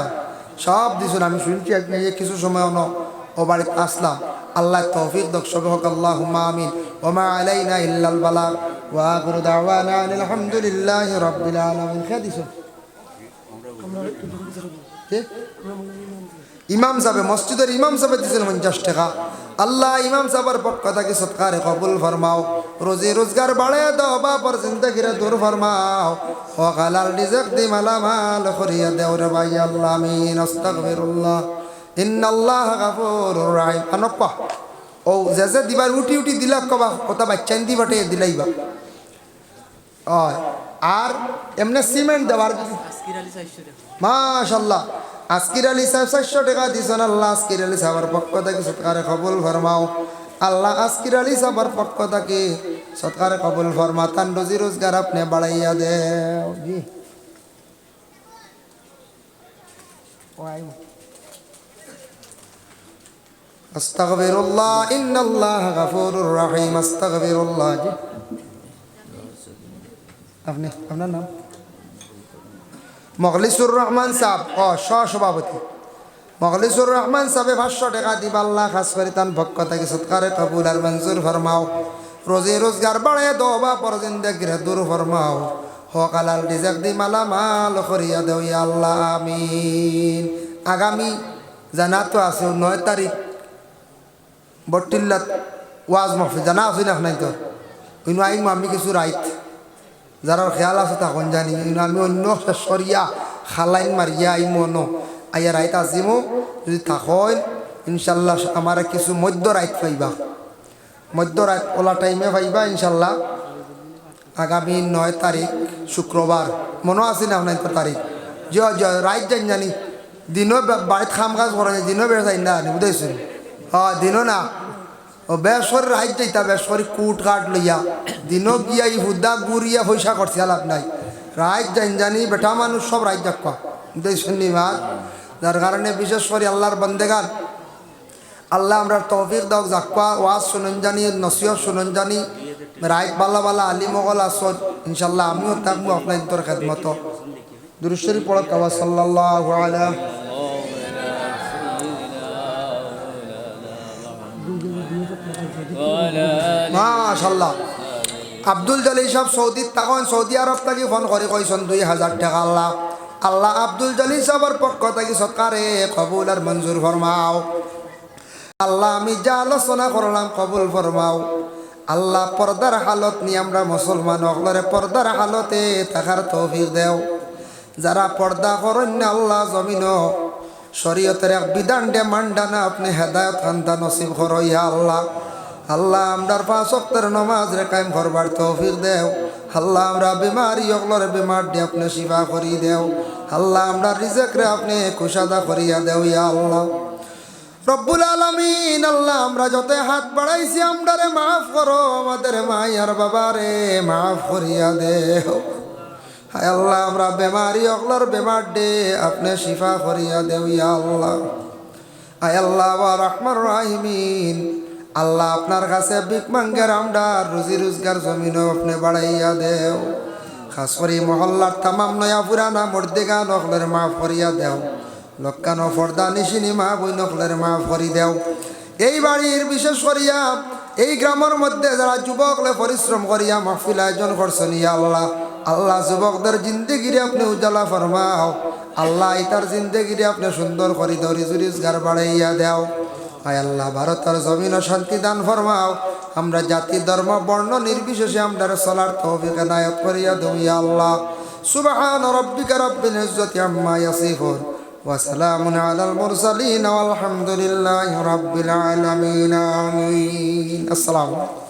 সব দিছন। আমি শুনছি কিছু সময় ও বাড়িতে আসলাম। আল্লাহ তৌফিক দক সবে হোক আল্লাহুম্মা আমিন। ওমা আলাইনা ইল্লাল বালাগ ওয়া আখিরু দাওয়ানা আলহামদুলিল্লাহি রাব্বিল আলামিন। খেয়ে দিছন ইমাম সাহেব মসজিদের ইমাম সাহেব দিয়েছেন 50 টাকা। আল্লাহ ইমাম সাহেবের পক্ষ থেকে সৎকারে কবুল ফরমাও, রোজি রোজগার বাড়ায় দাও, বাপর জিন্দেগিরে দূর ফরমাও, ও হালাল রিজক দি মালামাল করিয়া দেও রে ভাই আল্লাহ। আমিন। আস্তাগফিরুল্লাহ, ইন্নাল্লাহ গাফুরুর রাহিম। আনপ্পা ও যে দিবার উঠি উঠি দিলা কবা কথা বাচ্চান দি বটে দিলাইবা। আর এমনি সিমেন্ট দেওয়ার মাশাল্লাহ আজকির আলী সাহেব 400 টাকা দিয়েছেন। আল্লাহ আজকির আলী সাহেবের পক্ষ থেকে সৎকারে কবুল ফরমাও। আল্লাহ আজকির আলী সাহেবের পক্ষ থেকে সৎকারে কবুল ফরমা, তান রোজি রোজগার আপনি বাড়াইয়া দেও। জি আস্তাগফিরুল্লাহ, ইন্নাল্লাহ গাফুরুর রাহিম। আস্তাগফিরুল্লাহ। জি আপনি আপনার নাম? মখলিসুর রহমান সাহেব, সভাপতি মখলিসুর রহমান সাহেব 500 টাকা দিব। আল্লাহ খাস করে তান পক্ষ থেকে সৎকারে কবুল আর মঞ্জুর ফরমাও, রোজি রোজগার বাড়ায় দো, বা পর জিন্দেগিরে দূর ফরমাও, হক হালাল রিজক দি মালামাল করিয়া দেও ইয়া আল্লাহ। আমিন। আগামী জানা তো আছে 9 তারিখ বট্টিল্লাত ওয়াজ মাহফিল, জানা আছে না? নাই তো ইনু আইম আমি কিছু রাইত যারা খেয়াল আছে তখন জানি, আমি অন্য সরিয়া খালাইন মারিয়া আই মনো আইয়া রাইত আসিমো। যদি থাকেন ইনশাল্লাহ আমার কিছু মধ্য রাইত পাইবা, মধ্য রাত ওলা টাইমে পাইবা ইনশাল্লাহ। আগামী 9 তারিখ শুক্রবার, মনে আছে না? 9 তারিখ রাইত জানি জানি দিনও বাড়িতে খাম কাজ করা যায়, দিনও বেড়ে যাই না বুঝাইছেন? দিনও না ও বেসর রাইত যাইতা, বেসরি কুট কাট লইয়া দিনও গিয়া ই হুদা গুড়িয়া পয়সা করছে লাভ নাই। রাইত জানি জানি বেটা মানুষ সব রাইত যাক্কা বুঝাইছেন নিবাদ। যার কারণে বিশেষ করে আল্লাহর বন্দেগান আল্লাহ আমরা তৌফিক দাও যাক্কা ওয়াজ শুনেন জানি, নসিহত শুনেন জানি, রাইত বালা বালা আলিমগল আসর ইনশাল্লাহ আমিও থাকবো আপনার তোর খেদমত। দুরূদ শরীফ পড়া কাবা সাল্লাল্লাহু আলাইহি মাশাল্লাহ। আব্দুল জলিল সাহেব সৌদি তখন সৌদি আরব থেকে ফোন করে কইছেন 2000 টাকা। আল্লাহ আল্লাহ আব্দুল জলিল সাহেবের পক্ষ থেকে সৎকারে কবুল আর মঞ্জুর ফরমাও। আল্লাহ আমি যা আলোচনা করলাম কবুল ফরমাও। আল্লাহ পর্দার হালত নিয়ে আমরা মুসলমান অগলরে পর্দার হালতে থাকার তৌফিক দেও। যারা পর্দা করেন না আল্লাহ জমিন শরীয়তের এক বিধান দে মান্ডানা আপনি হেদায়ত খান্তা নসিব করো ইয়া আল্লাহ। আল্লাহ আমরার 5 ওয়াক্তের নামাজ রে কায়েম করবার তৌফিক দেও। আল্লাহ আমরা বিমারি অগলরে বিমার দে আপনি শিফা করি দেও। আল্লাহ আমরা রিজক রে আপনি কুশাদা করিয়া দেও ইয়া আল্লাহ রব্বুল আলামিন। আল্লাহ আমরা যত হাত বাড়াইছি আমরারে মাফ করো, আমাদের মায়ার বাবারে মাফ করিয়া দেও। হায় আল্লাহ আমরা বেমারি অগলর বেমার দে আপনি শিফা করিয়া দেও ইয়া আল্লাহ। হায় আল্লাহ ওয়া রহমান রাহিমিন। আল্লাহ আপনার কাছে ভিক মাঙ্গের আমরা রুজি রোজগার জমিন আপনি বাড়াইয়া দেও। খাস করে মহল্লার তামাম নয়া পুরানা মর্দেগান অগলের মাফ করিয়া দেও। লক্কানো ফর্দা নিশিনি মা বই নকলের মাফ করি দেও। এই বাড়ির বিশেষ করিয়া এই গ্রামের মধ্যে যারা যুবকলে পরিশ্রম করিয়া মাহফিল আয়োজন করছেন ইয়া আল্লাহ। আল্লাহ যুবকদের জিন্দেগিরে আপনি উজালা ফরমাও। আল্লাহ ইতার জিন্দেগিরে আপনি সুন্দর করি দাও, রিজু রোজগার বাড়াইয়া দেও। আয় আল্লাহ ভারতের জমিন শান্তি দান ফরমাও। আমরা জাতি ধর্ম বর্ণ নির্বিশেষে আমরা চলার তৌফিক এনায়েত করিয়া দেও ইয়া আল্লাহ। সুবহান রাব্বিকা রাব্বিল ইজ্জাতি আম্মা ইয়াসিফুন ওয়া সালামুন আলাল মুরসালিন ওয়াল হামদুলিল্লাহি রাব্বিল আলামিন। আমিন। আসসালামু আলাইকুম।